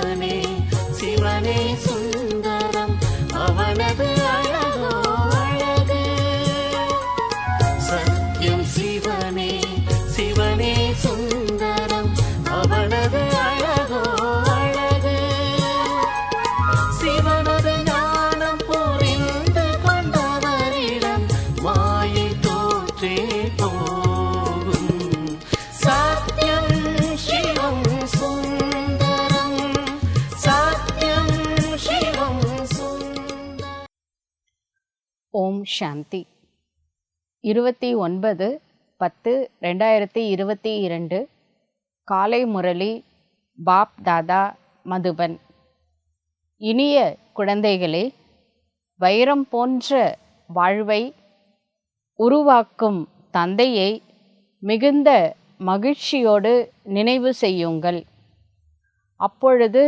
சிவனே சிவனே சுந்தரம் அவனது அழகோ அழகு. சத்யம் சிவனே சிவனே சுந்தரம் அவனது அழகோ அழகு. சிவனது ஞானம் புரிந்து கொண்டவரிடம் மாயை தோற்றே போகும். சத்யம் சிவம் சுந்தரம் சத்யம் சிவம் சுந்தரம். ஓம் சாந்தி. 29/10/2022 காலை முரளி பாப் தாதா மதுபன். இனிய குழந்தைகளே, வைரம் போன்ற வாழ்வை உருவாக்கும் தந்தையை மிகுந்த மகிழ்ச்சியோடு நினைவு செய்யுங்கள். அப்பொழுது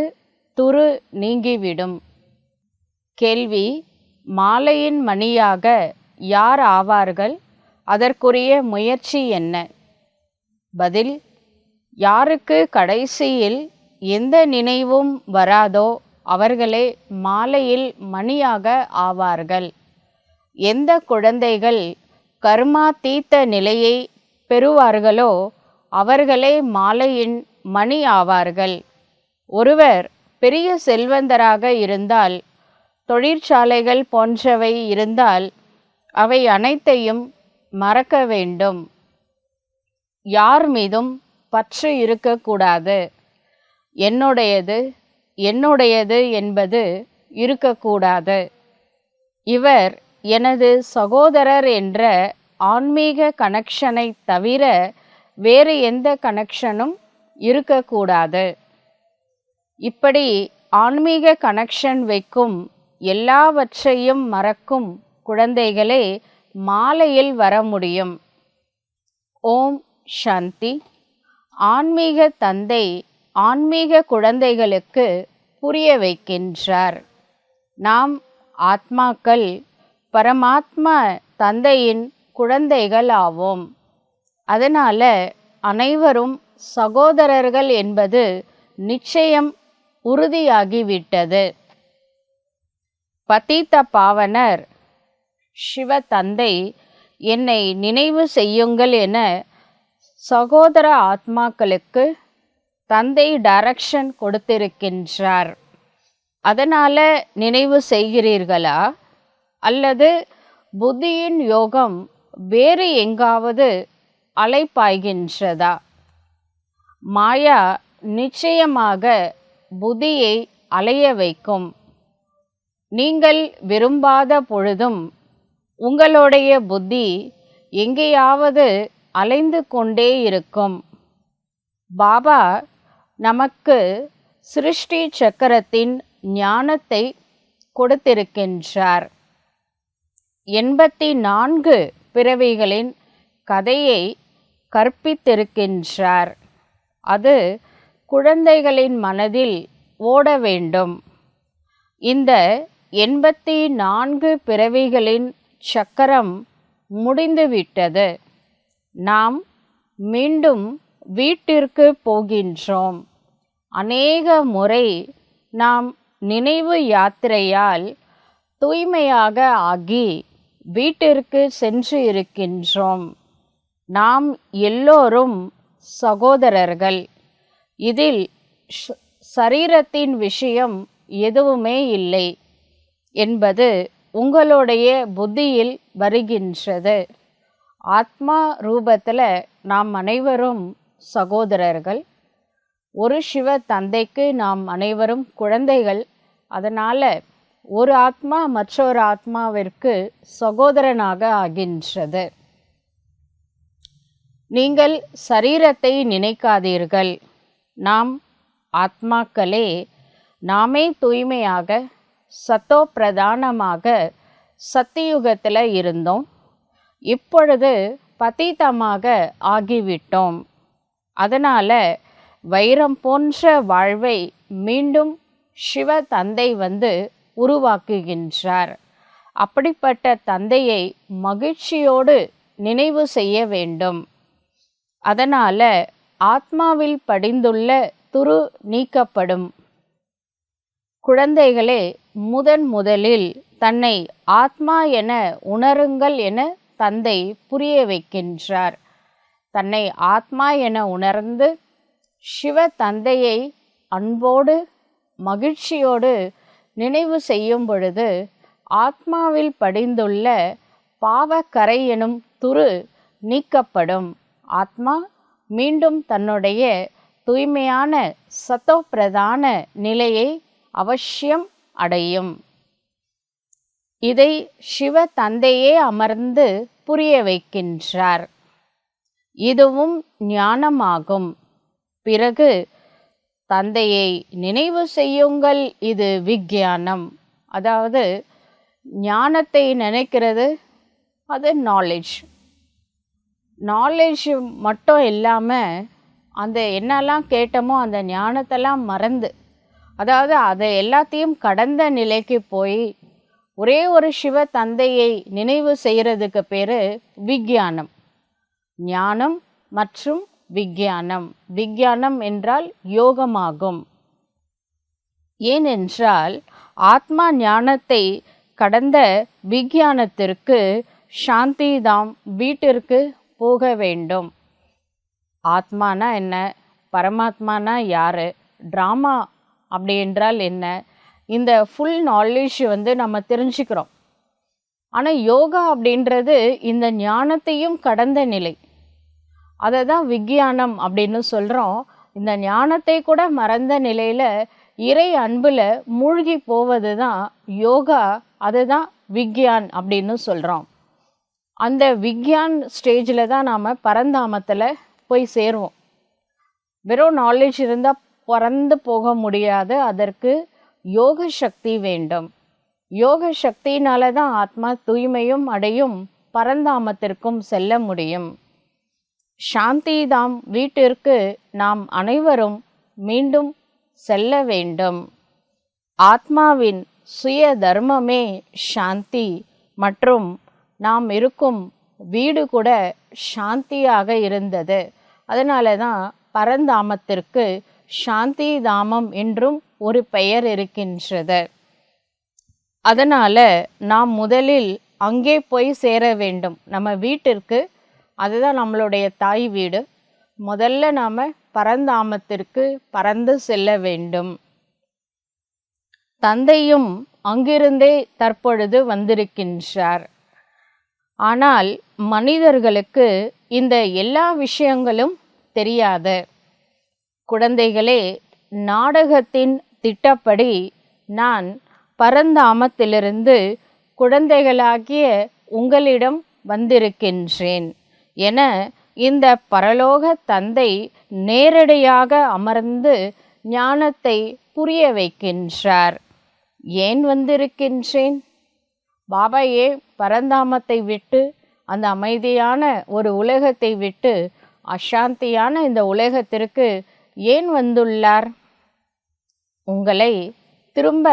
துரு நீங்கிவிடும். கேள்வி: மாலையின் மணியாக யார் ஆவார்கள்? அதற்குரிய முயற்சி என்ன? பதில்: யாருக்கு கடைசியில் எந்த நினைவும் வராதோ அவர்களே மாலையில் மணியாக ஆவார்கள். எந்த குழந்தைகள் கர்மாதீத்த நிலையை பெறுவார்களோ அவர்களே மாலையின் மணி ஆவார்கள். ஒருவர் பெரிய செல்வந்தராக இருந்தால், தொழிற்சாலைகள் போன்றவை இருந்தால் அவை அனைத்தையும் மறக்க வேண்டும். யார் மீதும் பற்று இருக்கக்கூடாது. என்னுடையது என்னுடையது என்பது இருக்கக்கூடாது. இவர் எனது சகோதரர் என்ற ஆன்மீக கனெக்ஷனை தவிர வேறு எந்த கனெக்ஷனும் இருக்கக்கூடாது. இப்படி ஆன்மீக கனெக்ஷன் வைக்கும் எல்லாவற்றையும் மறக்கும் குழந்தைகளே மாலையில் வர முடியும். ஓம் சாந்தி. ஆன்மீக தந்தை ஆன்மீக குழந்தைகளுக்கு புரிய வைக்கின்றார். நாம் ஆத்மாக்கள் பரமாத்மா தந்தையின் குழந்தைகள் ஆவோம். அதனால அனைவரும் சகோதரர்கள் என்பது நிச்சயம் உறுதியாகிவிட்டது. பதீத பாவனர் சிவ தந்தை என்னை நினைவு செய்யுங்கள் என சகோதர ஆத்மாக்களுக்கு தந்தை டைரக்ஷன் கொடுத்திருக்கின்றார். அதனால நினைவு செய்கிறீர்களா? அல்லது புத்தியின் யோகம் வேறு எங்காவது அலைப்பாய்கின்றதா? மாயா நிச்சயமாக புத்தியை அலைய வைக்கும். நீங்கள் விரும்பாத பொழுதும் உங்களுடைய புத்தி எங்கேயாவது அலைந்து கொண்டே இருக்கும். பாபா நமக்கு சிருஷ்டி சக்கரத்தின் ஞானத்தை கொடுத்திருக்கின்றார். 84 பிறவிகளின் கதையை கற்பித்திருக்கின்றார். அது குழந்தைகளின் மனதில் ஓட வேண்டும். இந்த 84 பிறவிகளின் சக்கரம் முடிந்துவிட்டது. நாம் மீண்டும் வீட்டிற்கு போகின்றோம். அநேக முறை நாம் நினைவு யாத்திரையால் தூய்மையாக ஆகி வீட்டிற்கு சென்று இருக்கின்றோம். நாம் எல்லோரும் சகோதரர்கள். இதில் சரீரத்தின் விஷயம் எதுவுமே இல்லை என்பது உங்களுடைய புத்தியில் வருகின்றது. ஆத்மா ரூபத்தில் நாம் அனைவரும் சகோதரர்கள். ஒரு சிவ தந்தைக்கு நாம் அனைவரும் குழந்தைகள். அதனால் ஒரு ஆத்மா மற்றொரு ஆத்மாவிற்கு சகோதரனாக ஆகின்றது. நீங்கள் சரீரத்தை நினைக்காதீர்கள். நாம் ஆத்மாக்களே. நாமே தூய்மையாக சத்தோ பிரதானமாக சத்தியுகத்தில் இருந்தோம். இப்பொழுது பதீதமாக ஆகிவிட்டோம். அதனால் வைரம் போன்ற வாழ்வை மீண்டும் சிவ தந்தை வந்து உருவாக்குகின்றார். அப்படிப்பட்ட தந்தையை மகிழ்ச்சியோடு நினைவு செய்ய வேண்டும். அதனால் ஆத்மாவில் படிந்துள்ள துரு நீக்கப்படும். குழந்தைகளே, முதலில் தன்னை ஆத்மா என உணருங்கள் என தந்தை புரிய வைக்கின்றார். தன்னை ஆத்மா என உணர்ந்து சிவ தந்தையை அன்போடு மகிழ்ச்சியோடு நினைவு செய்யும் பொழுது ஆத்மாவில் படிந்துள்ள பாவக்கரை எனும் துரு நீக்கப்படும். ஆத்மா மீண்டும் தன்னுடைய தூய்மையான சத்தோ பிரதான நிலையை அவசியம் அடையும். இதை சிவ தந்தையே அமர்ந்து புரிய வைக்கின்றார். இதுவும் ஞானமாகும். பிறகு தந்தையை நினைவு செய்யுங்கள், இது விஞ்ஞானம். அதாவது ஞானத்தை நினைக்கிறது அது நாலேஜ் மட்டும் இல்லாமல் அந்த என்னெல்லாம் கேட்டோமோ அந்த ஞானத்தெல்லாம் மறந்து, அதாவது அதை எல்லாத்தையும் கடந்த நிலைக்கு போய் ஒரே ஒரு சிவ தந்தையை நினைவு செய்கிறதுக்கு பேர் விஞ்ஞானம். ஞானம் மற்றும் விஞ்ஞானம். விஞ்ஞானம் என்றால் யோகமாகும். ஏனென்றால் ஆத்மா ஞானத்தை கடந்த விஞ்ஞானத்திற்கு சாந்தி தாம் வீட்டிற்கு போக வேண்டும். ஆத்மானா என்ன, பரமாத்மானா யாரு, ட்ராமா அப்படி என்றால் என்ன, இந்த ஃபுல் நாலேஜ் நம்ம தெரிஞ்சுக்கிறோம். ஆனால் யோகா அப்படின்றது இந்த ஞானத்தையும் கடந்த நிலை. அதை தான் விஞ்ஞானம் அப்படின்னு சொல்கிறோம். இந்த ஞானத்தை கூட மறந்த நிலையில் இறை அன்பில் மூழ்கி போவது தான் யோகா. அதுதான் விஞ்ஞான் அப்படின்னு சொல்கிறோம். அந்த விஞ்ஞான் ஸ்டேஜில் தான் நாம் பரந்தாமத்தில் போய் சேருவோம். வெறும் நாலேஜ் இருந்தால் பறந்து போக முடியாது. அதற்கு யோக சக்தி வேண்டும். யோக சக்தியினால தான் ஆத்மா தூய்மையும் அடையும், பரந்தாமத்திற்கும் செல்ல முடியும். சாந்தி தாம் வீட்டிற்கு நாம் அனைவரும் மீண்டும் செல்ல வேண்டும். ஆத்மாவின் சுய தர்மமே சாந்தி மற்றும் நாம் இருக்கும் வீடு கூட சாந்தியாக இருந்தது. அதனால தான் பரந்தாமத்திற்கு சாந்தி தாமம் என்றும் ஒரு பெயர் இருக்கின்றது. அதனால் நாம் முதலில் அங்கே போய் சேர வேண்டும், நம்ம வீட்டிற்கு. அதுதான் நம்மளுடைய தாய் வீடு. முதல்ல நாம் பரந்தாமத்திற்கு பறந்து செல்ல வேண்டும். தந்தையும் அங்கிருந்தே தற்பொழுது வந்திருக்கின்றார். ஆனால் மனிதர்களுக்கு இந்த எல்லா விஷயங்களும் தெரியாது. குழந்தைகளே, நாடகத்தின் திட்டப்படி நான் பரந்தாமத்திலிருந்து குழந்தைகளாகிய உங்களிடம் வந்திருக்கின்றேன் என இந்த பரலோக தந்தை நேரடியாக அமர்ந்து ஞானத்தை புரிய வைக்கின்றார். ஏன் வந்திருக்கின்றேன்? பாபா ஏன் பரந்தாமத்தை விட்டு, அந்த அமைதியான ஒரு உலகத்தை விட்டு அசாந்தியான இந்த உலகத்திற்கு ஏன் வந்துள்ளார்? உங்களை திரும்ப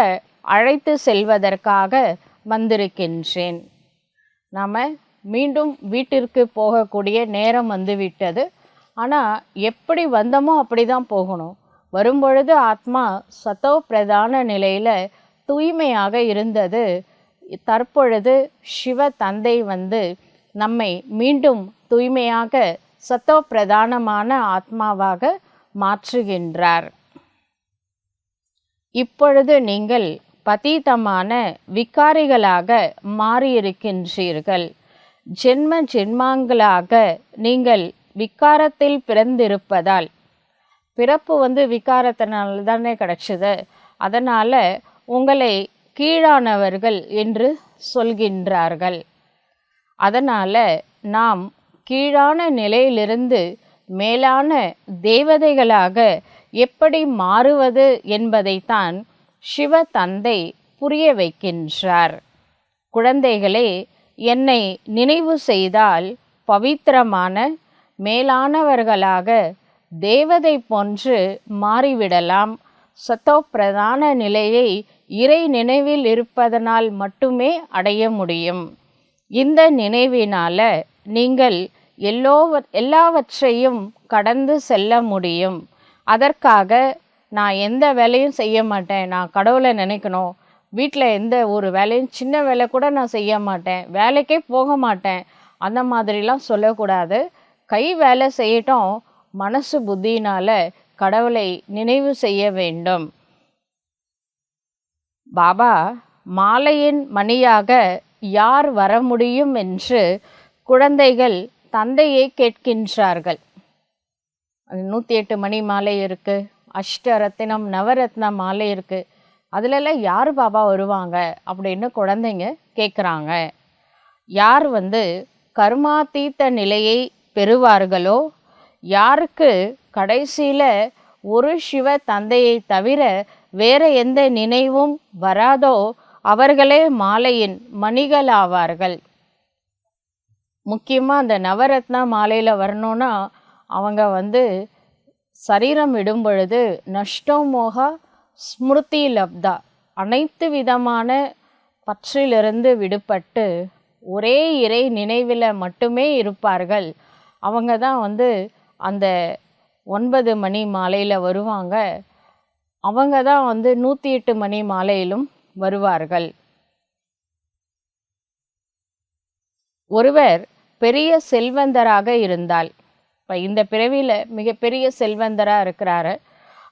அழைத்து செல்வதற்காக வந்திருக்கின்றேன். நாம் மீண்டும் வீட்டிற்கு போகக்கூடிய நேரம் வந்துவிட்டது. ஆனால் எப்படி வந்தோமோ அப்படி தான் போகணும். வரும்பொழுது ஆத்மா சத்தோ பிரதான நிலையில் தூய்மையாக இருந்தது. தற்பொழுது சிவ தந்தை வந்து நம்மை மீண்டும் தூய்மையாக சத்தோ பிரதானமான ஆத்மாவாக மாற்றுகின்றார். இப்பொழுது நீங்கள் பதீதமான விகாரிகளாக மாறியிருக்கின்றீர்கள். ஜென்ம ஜென்மாங்களாக நீங்கள் விகாரத்தில் பிறந்திருப்பதால், பிறப்பு விகாரத்தினால தானே கிடைச்சது. அதனால் உங்களை கீழானவர்கள் என்று சொல்கின்றார்கள். அதனால் நாம் கீழான நிலையிலிருந்து மேலான தேவதைகளாக எப்படி மாறுவது என்பதைத்தான் சிவ தந்தை புரிய வைக்கின்றார். குழந்தைகளே, என்னை நினைவு செய்தால் பவித்திரமான மேலானவர்களாக தேவதை போன்று மாறிவிடலாம். சத்தோ பிரதான நிலையை இறை நினைவில் இருப்பதனால் மட்டுமே அடைய முடியும். இந்த நினைவினால நீங்கள் எல்லாவற்றையும் கடந்து செல்ல முடியும். அதற்காக நான் எந்த வேலையும் செய்ய மாட்டேன், நான் கடவுளை நினைக்கணும், வீட்டில் எந்த ஒரு வேலையும் சின்ன வேலை கூட நான் செய்ய மாட்டேன், வேலைக்கே போக மாட்டேன், அந்த மாதிரிலாம் சொல்லக்கூடாது. கை வேலை செய்யட்டும், மனசு புத்தியினால் கடவுளை நினைவு செய்ய வேண்டும். பாபா மாலையின் மணியாக யார் வர முடியும் என்று குழந்தைகள் தந்தையை கேட்கின்றார்கள். 108 மணி மாலை இருக்குது, அஷ்டரத்தினம் நவரத்ன மாலை இருக்குது, அதிலெல்லாம் யார் பாபா வருவாங்க அப்படின்னு குழந்தைங்க கேட்குறாங்க. யார் கர்மாதீத்த நிலையை பெறுவார்களோ, யாருக்கு கடைசியில் ஒரு சிவ தந்தையை தவிர வேற எந்த நினைவும் வராதோ அவர்களே மாலையின் மணிகளாவார்கள். முக்கியமாக அந்த நவரத்ன மாலையில் வரணும்னா அவங்க சரீரம் விடும் பொழுது நஷ்டோமோகா ஸ்மிருதி லப்தா, அனைத்து விதமான பற்றிலிருந்து விடுபட்டு ஒரே இறை நினைவில் மட்டுமே இருப்பார்கள். அவங்க தான் அந்த 9 மணி மாலையில் வருவாங்க. அவங்க தான் 108 மணி மாலையிலும் வருவார்கள். ஒருவர் பெரிய செல்வந்தராக இருந்தால், இப்போ இந்த பிறவியில் மிகப்பெரிய செல்வந்தராக இருக்கிறாரு,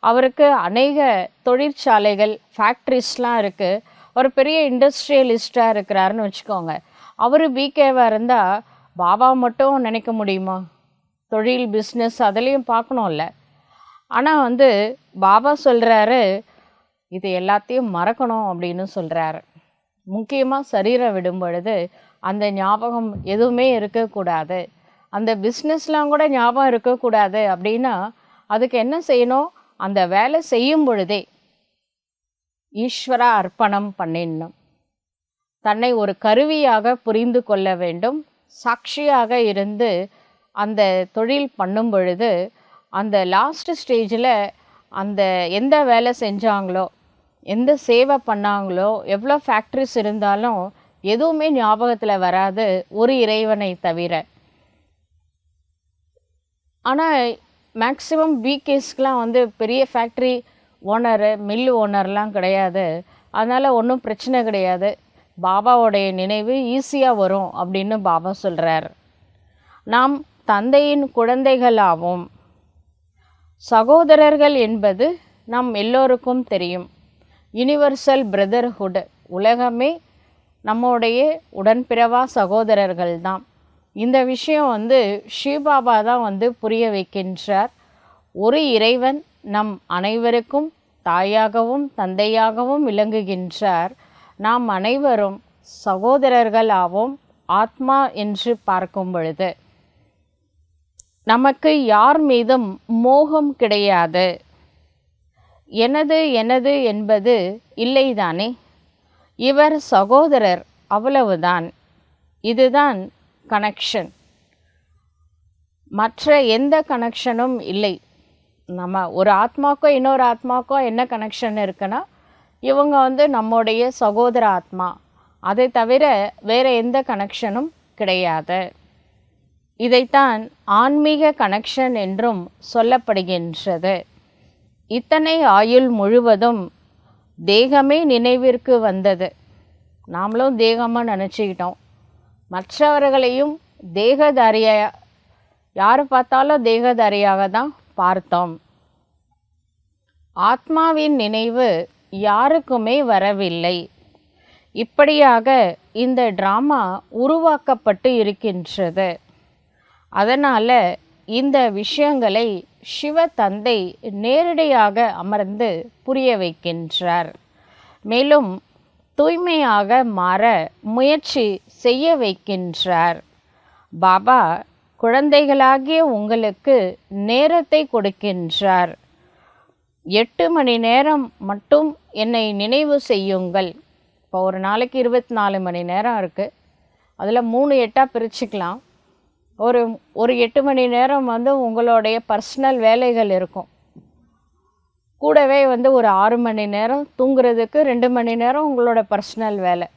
அவருக்கு அநேக தொழிற்சாலைகள் ஃபேக்ட்ரிஸ்லாம் இருக்குது, ஒரு பெரிய இண்டஸ்ட்ரியலிஸ்டாக இருக்கிறாருன்னு வச்சுக்கோங்க. அவர் பிகேவாக இருந்தால் பாபா மட்டும் நினைக்க முடியுமா? தொழில் பிஸ்னஸ் அதுலேயும் பார்க்கணும்ல. ஆனால் பாபா சொல்கிறாரு, இது எல்லாத்தையும் மறக்கணும் அப்படின்னு சொல்கிறாரு. முக்கியமாக சரீரம் விடும் பொழுது அந்த ஞாபகம் எதுவுமே இருக்கக்கூடாது, அந்த பிஸ்னஸ்லாம் கூட ஞாபகம் இருக்கக்கூடாது. அப்படின்னா அதுக்கு என்ன செய்யணும்? அந்த வேலை செய்யும் பொழுதே ஈஸ்வர அர்ப்பணம் பண்ணிடணும். தன்னை ஒரு கருவியாக புரிந்து கொள்ள வேண்டும். சாட்சியாக இருந்து அந்த தொழில் பண்ணும் பொழுது அந்த லாஸ்ட் ஸ்டேஜில் அந்த எந்த வேலை செஞ்சாங்களோ, எந்த சேவை பண்ணாங்களோ, எவ்வளோ ஃபேக்ட்ரிஸ் இருந்தாலும் எதுவுமே ஞாபகத்தில் வராது, ஒரு இறைவனை தவிர. ஆனால் மேக்ஸிமம் பிகேஸ்க்கெலாம் பெரிய ஃபேக்ட்ரி ஓனரு, மில் ஓனர்லாம் கிடையாது. அதனால் ஒன்றும் பிரச்சனை கிடையாது, பாபாவோடைய நினைவு ஈஸியாக வரும் அப்படின்னு பாபா சொல்கிறார். நாம் தந்தையின் குழந்தைகளாகும். சகோதரர்கள் என்பது நம் எல்லோருக்கும் தெரியும். யுனிவர்சல் பிரதர்ஹுட், உலகமே நம்முடைய உடன்பிறவா சகோதரர்கள் தான். இந்த விஷயம் ஸ்ரீபாபா தான் புரிய வைக்கின்றார். ஒரு இறைவன் நம் அனைவருக்கும் தாயாகவும் தந்தையாகவும் விளங்குகின்றார். நாம் அனைவரும் சகோதரர்களாகவும் ஆத்மா என்று பார்க்கும் பொழுது நமக்கு யார் மீதும் மோகம் கிடையாது. எனது எனது என்பது இல்லைதானே? இவர் சகோதரர், அவ்வளவுதான். இதுதான் கனெக்ஷன், மற்ற எந்த கனெக்ஷனும் இல்லை. நம்ம ஒரு ஆத்மாக்கோ இன்னொரு ஆத்மாக்கோ என்ன கனெக்ஷன் இருக்குன்னா, இவங்க நம்முடைய சகோதர ஆத்மா, அதை தவிர வேறு எந்த கனெக்ஷனும் கிடையாது. இதைத்தான் ஆன்மீக கனெக்ஷன் என்றும் சொல்லப்படுகின்றது. இத்தனை ஆயுள் முழுவதும் தேகமே நினைவிற்கு வந்தது. நாமளும் தேகமாக நினச்சிக்கிட்டோம், மற்றவர்களையும் தேகதாரியாக, யார் பார்த்தாலும் தேகதாரியாக தான் பார்த்தோம். ஆத்மாவின் நினைவு யாருக்குமே வரவில்லை. இப்படியாக இந்த டிராமா உருவாக்கப்பட்டு இருக்கின்றது. அதனால் இந்த விஷயங்களை சிவ தந்தை நேரடியாக அமர்ந்து புரிய வைக்கின்றார். மேலும் தூய்மையாக மாற முயற்சி செய்ய வைக்கின்றார். பாபா குழந்தைகளாகிய உங்களுக்கு நேரத்தை கொடுக்கின்றார். 8 மணி நேரம் மட்டும் என்னை நினைவு செய்யுங்கள். இப்போ ஒரு நாளைக்கு 24 மணி நேரம் இருக்குது, அதில் 3 8ஆக பிரிச்சுக்கலாம். ஒரு 8 மணி நேரம் உங்களுடைய பர்சனல் வேலைகள் இருக்கும். கூடவே ஒரு 6 மணி நேரம் தூங்குறதுக்கு, 2 மணி நேரம் உங்களோட பர்சனல் வேலை,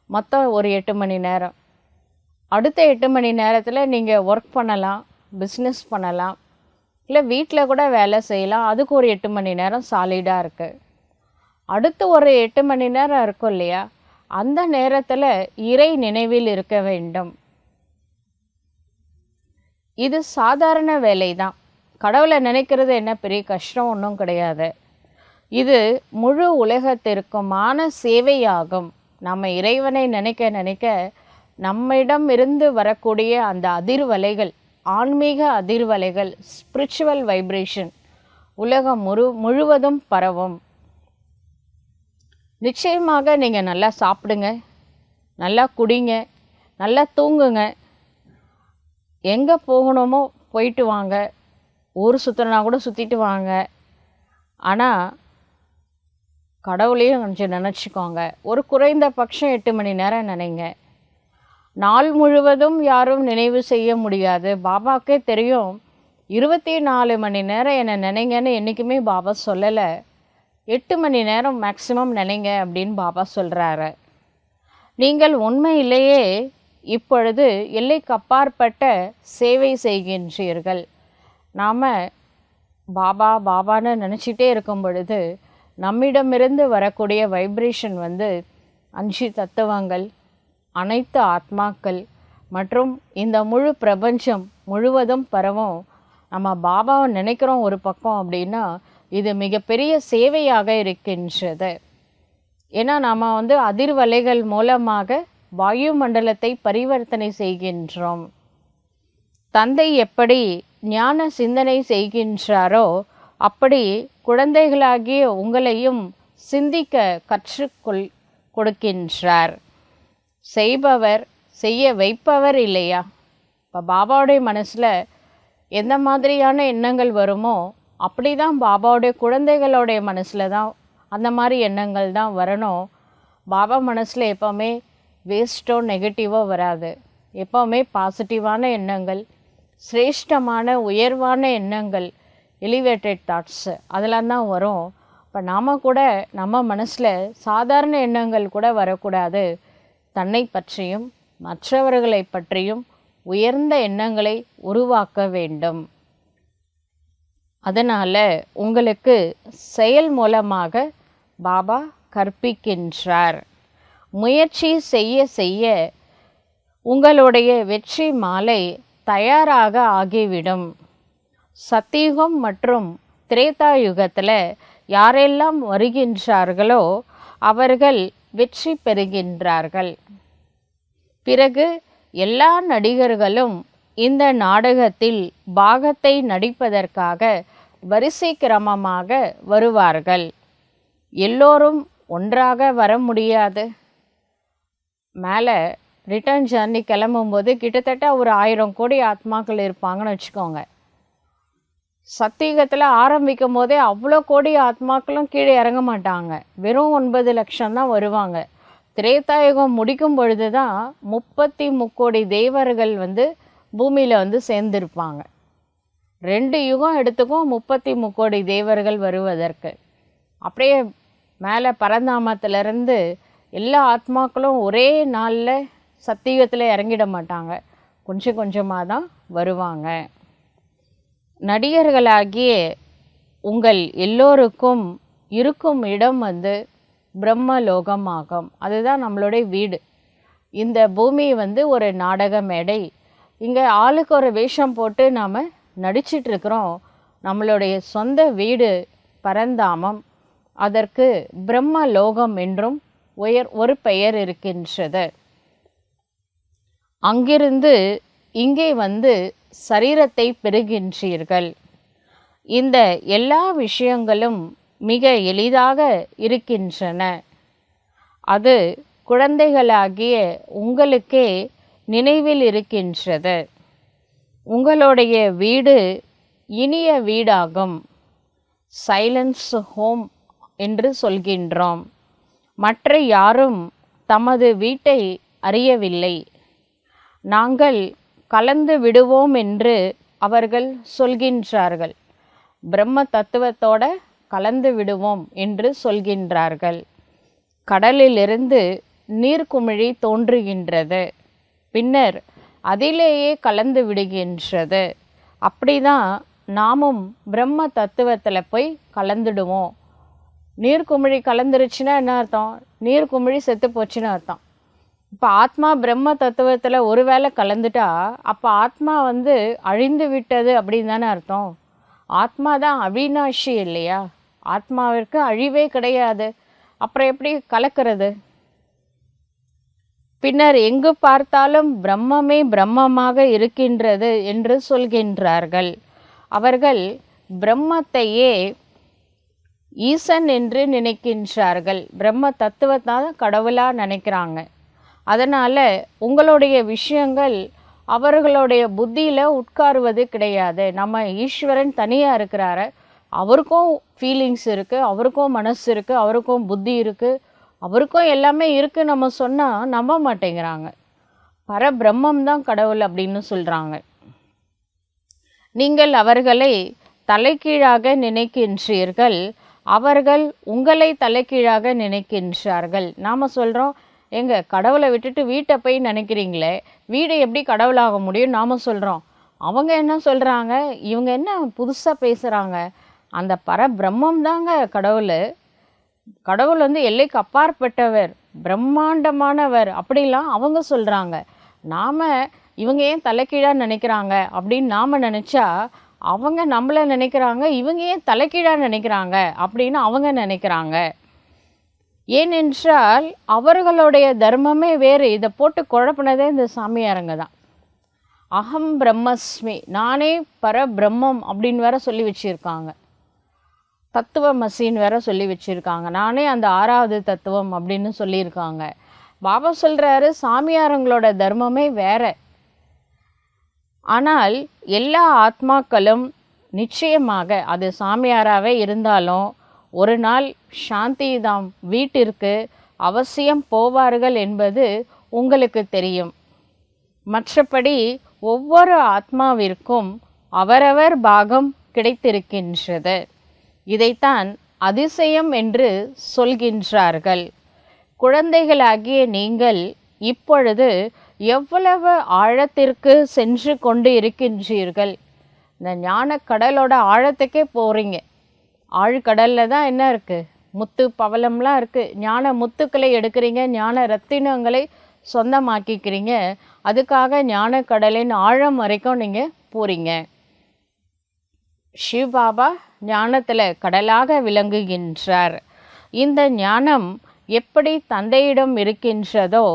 மொத்தம் ஒரு 8 மணி நேரம். அடுத்த 8 மணி நேரத்தில் நீங்கள் ஒர்க் பண்ணலாம், பிஸ்னஸ் பண்ணலாம், இல்லை வீட்டில் கூட வேலை செய்யலாம். அதுக்கு ஒரு 8 மணி நேரம் சாலிடாக இருக்குது. அடுத்து ஒரு 8 மணி நேரம் இருக்கும் இல்லையா, அந்த நேரத்தில் இறை நினைவில் இருக்க வேண்டும். இது சாதாரண வேலை தான். கடவுளை நினைக்கிறது என்ன பெரிய கஷ்டம் ஒன்றும் கிடையாது. இது முழு உலகத்திற்குமான சேவையாகும். நம்ம இறைவனை நினைக்க நினைக்க நம்மிடம் இருந்து வரக்கூடிய அந்த அதிர்வலைகள், ஆன்மீக அதிர்வலைகள், ஸ்பிரிச்சுவல் வைப்ரேஷன் உலகம் முழுவதும் பரவும். நிச்சயமாக நீங்கள் நல்லா சாப்பிடுங்க, நல்லா குடிங்க, நல்லா தூங்குங்க, எங்கே போகணுமோ போயிட்டு வாங்க, ஊர் சுற்றுனா கூட சுற்றிட்டு வாங்க. ஆனால் கடவுளையும் கொஞ்சம் நினச்சிக்கோங்க. ஒரு குறைந்த பட்சம் 8 மணி நேரம் நினைங்க. நாள் முழுவதும் யாரும் நினைவு செய்ய முடியாது. பாபாக்கே தெரியும், 24 மணி நேரம் என்னை நினைங்கன்னு என்றைக்குமே பாபா சொல்லலை. 8 மணி நேரம் மேக்சிமம் நினைங்க அப்படின்னு பாபா சொல்கிறாரு. நீங்கள் உண்மையிலேயே இப்பொழுது எல்லைக்கு அப்பாற்பட்ட சேவை செய்கின்றீர்கள். நாம் பாபா பாபான்னு நினச்சிட்டே இருக்கும் பொழுது நம்மிடமிருந்து வரக்கூடிய வைப்ரேஷன் 5 தத்துவங்கள், அனைத்து ஆத்மாக்கள் மற்றும் இந்த முழு பிரபஞ்சம் முழுவதும் பரவும். நம்ம பாபாவை நினைக்கிறோம் ஒரு பக்கம் அப்படின்னா, இது மிகப்பெரிய சேவையாக இருக்கின்றது. ஏன்னா நாம் அதிர்வலைகள் மூலமாக வாயு மண்டலத்தை பரிவர்த்தனை செய்கின்றோம். தந்தை எப்படி ஞான சிந்தனை செய்கின்றாரோ அப்படி குழந்தைகளாகிய உங்களையும் சிந்திக்க கற்றுக்கொள் கொடுக்கின்றார். செய்பவர் செய்ய வைப்பவர் இல்லையா? இப்போ பாபாவுடைய மனசில் எந்த மாதிரியான எண்ணங்கள் வருமோ அப்படி தான் பாபாவுடைய குழந்தைகளுடைய மனசில் தான் அந்த மாதிரி எண்ணங்கள் தான் வரணும். பாபா மனசில் எப்போவுமே வேஸ்ட்டோ நெகட்டிவோ வராது. எப்போவுமே பாசிட்டிவான எண்ணங்கள், சிரேஷ்டமான உயர்வான எண்ணங்கள், எலிவேட்டட் தாட்ஸு அதெல்லாம் தான் வரும். இப்போ நாம் கூட நம்ம மனசில் சாதாரண எண்ணங்கள் கூட வரக்கூடாது. தன்னை பற்றியும் மற்றவர்களை பற்றியும் உயர்ந்த எண்ணங்களை உருவாக்க வேண்டும். அதனால் உங்களுக்கு செயல் மூலமாக பாபா கற்பிக்கின்றார். முயற்சி செய்ய செய்ய உங்களுடைய வெற்றி மாலை தயாராக ஆகிவிடும். சத்தியுகம் மற்றும் திரேதா யுகத்தில் யாரெல்லாம் வருகின்றார்களோ அவர்கள் வெற்றி பெறுகின்றார்கள். பிறகு எல்லா நடிகர்களும் இந்த நாடகத்தில் பாகத்தை நடிப்பதற்காக வரிசை கிரமமாக வருவார்கள். எல்லோரும் ஒன்றாக வர முடியாது. மேலே ரிட்டர்ன் ஜர்னி கிளம்பும்போது கிட்டத்தட்ட ஒரு 1000 கோடி ஆத்மாக்கள் இருப்பாங்கன்னு வச்சுக்கோங்க. சத்தியுகத்தில் ஆரம்பிக்கும் போதே அவ்வளோ கோடி ஆத்மாக்களும் கீழே இறங்க மாட்டாங்க. வெறும் 9 லட்சம் தான் வருவாங்க. திரேதாயுகம் முடிக்கும் பொழுது தான் 33 கோடி தேவர்கள் பூமியில் சேர்ந்திருப்பாங்க. 2 யுகம் எடுத்துக்கும் 33 கோடி தேவர்கள் வருவதற்கு. அப்படியே மேலே பரந்தாமத்திலிருந்து எல்லா ஆத்மாக்களும் ஒரே நாளில் சத்தியுகத்தில் இறங்கிட மாட்டாங்க. கொஞ்சம் கொஞ்சமாக தான் வருவாங்க. நடிகர்களாகிய உங்கள் எல்லோருக்கும் இருக்கும் இடம் பிரம்மலோகம் ஆகும். அதுதான் நம்மளுடைய வீடு. இந்த பூமி ஒரு நாடக மேடை. இங்கே ஆளுக்கு ஒரு வேஷம் போட்டு நாம் நடிச்சிட்ருக்கிறோம். நம்மளுடைய சொந்த வீடு பரந்தாமம். அதற்கு பிரம்மலோகம் என்றும் ஒரு பெயர் இருக்கின்றது. அங்கிருந்து இங்கே சரீரத்தை பெறுகின்றீர்கள். இந்த எல்லா விஷயங்களும் மிக எளிதாக இருக்கின்றன. அது குழந்தைகளாகிய உங்களுக்கே நினைவில் இருக்கின்றது. உங்களுடைய வீடு இனிய வீடாகும். சைலன்ஸ் ஹோம் என்று சொல்கின்றோம். மற்ற யாரும் தமது வீட்டை அறியவில்லை. நாங்கள் கலந்து விடுவோம் என்று அவர்கள் சொல்கின்றார்கள். பிரம்ம தத்துவத்தோட கலந்து விடுவோம் என்று சொல்கின்றார்கள். கடலிலிருந்து நீர்க்குமிழி தோன்றுகின்றது. பின்னர் அதிலேயே கலந்து விடுகின்றது. அப்படிதான் நாமும் பிரம்ம தத்துவத்தில் போய் கலந்துடுவோம். நீர்க்குமிழி கலந்துருச்சுன்னா என்ன அர்த்தம்? நீர்க்குமிழி செத்து போச்சுன்னு அர்த்தம். இப்போ ஆத்மா பிரம்ம தத்துவத்தில் ஒருவேளை கலந்துட்டா அப்போ ஆத்மா அழிந்து விட்டது அப்படின்னு தானே அர்த்தம். ஆத்மா தான் அவிநாஷி இல்லையா? ஆத்மாவிற்கு அழிவே கிடையாது. அப்புறம் எப்படி கலக்கிறது? பின்னர் எங்கு பார்த்தாலும் பிரம்மமே பிரம்மமாக இருக்கின்றது என்று சொல்கின்றார்கள். அவர்கள் பிரம்மத்தையே ஈசன் என்று நினைக்கின்றார்கள். பிரம்ம தத்துவத்தான் கடவுளாக நினைக்கிறாங்க. அதனால் உங்களுடைய விஷயங்கள் அவர்களுடைய புத்தியில் உட்காருவது கிடையாது. நம்ம ஈஸ்வரன் தனியாக இருக்கிறாரு, அவருக்கும் ஃபீலிங்ஸ் இருக்குது, அவருக்கும் மனசு இருக்குது, அவருக்கும் புத்தி இருக்குது, அவருக்கும் எல்லாமே இருக்குது நம்ம சொன்னால் நம்ப மாட்டேங்கிறாங்க. பரபிரம்மம் தான் கடவுள் அப்படின்னு சொல்கிறாங்க. நீங்கள் அவர்களை தலைகீழாக நினைக்கின்றீர்கள், அவர்கள் உங்களை தலைகீழாக நினைக்கின்றார்கள். நாம் சொல்கிறோம், கடவுளை விட்டுட்டு வீட்டை போய் நினைக்கிறீங்களே, வீடு எப்படி கடவுளாக முடியும் நாம் சொல்கிறோம். அவங்க என்ன சொல்கிறாங்க, இவங்க என்ன புதுசாக பேசுகிறாங்க, அந்த பரபிரம்மம் தாங்க கடவுள். கடவுள் எல்லைக்கு அப்பாற்பட்டவர், பிரம்மாண்டமானவர் அப்படிலாம் அவங்க சொல்கிறாங்க. நாம் இவங்க ஏன் தலைக்கீழாக நினைக்கிறாங்க அப்படின்னு நாம் நினச்சா அவங்க நம்மளை நினைக்கிறாங்க, இவங்க ஏன் தலைக்கீழாக நினைக்கிறாங்க அப்படின்னு அவங்க நினைக்கிறாங்க. ஏனென்றால் அவர்களுடைய தர்மமே வேறு. இதை போட்டு குழப்பினதே இந்த சாமியாருங்க தான். அகம் பிரம்மஸ்மி, நானே பரபிரம்மம் அப்படின்னு வேற சொல்லி வச்சுருக்காங்க. தத்துவமசின்னு வேற சொல்லி வச்சுருக்காங்க. நானே அந்த 6வது தத்துவம் அப்படின்னு சொல்லியிருக்காங்க. பாபா சொல்கிறாரு, சாமியாரங்களோட தர்மமே வேற. ஆனால் எல்லா ஆத்மாக்களும் நிச்சயமாக அது சாமியாராகவே இருந்தாலும் ஒரு நாள் சாந்தி தாம் வீட்டிற்கு அவசியம் போவார்கள் என்பது உங்களுக்கு தெரியும். மற்றபடி ஒவ்வொரு ஆத்மாவிற்கும் அவரவர் பாகம் கிடைத்திருக்கின்றது. இதைத்தான் அதிசயம் என்று சொல்கின்றார்கள். குழந்தைகளாகிய நீங்கள் இப்பொழுது எவ்வளவு ஆழத்திற்கு சென்று கொண்டு இருக்கின்றீர்கள். இந்த ஞான கடலோட ஆழத்துக்கே போகிறீங்க. ஆழ்கடலில் தான் என்ன இருக்குது, முத்து பவளம்லாம் இருக்குது. ஞான முத்துக்களை எடுக்கிறீங்க, ஞான ரத்தினங்களை சொந்தமாக்கிக்கிறீங்க. அதுக்காக ஞான கடலின் ஆழம் வரைக்கும் நீங்கள் போகிறீங்க. சிவபாபா ஞானத்தில் கடலாக விளங்குகின்றார். இந்த ஞானம் எப்படி தந்தையிடம் இருக்கின்றதோ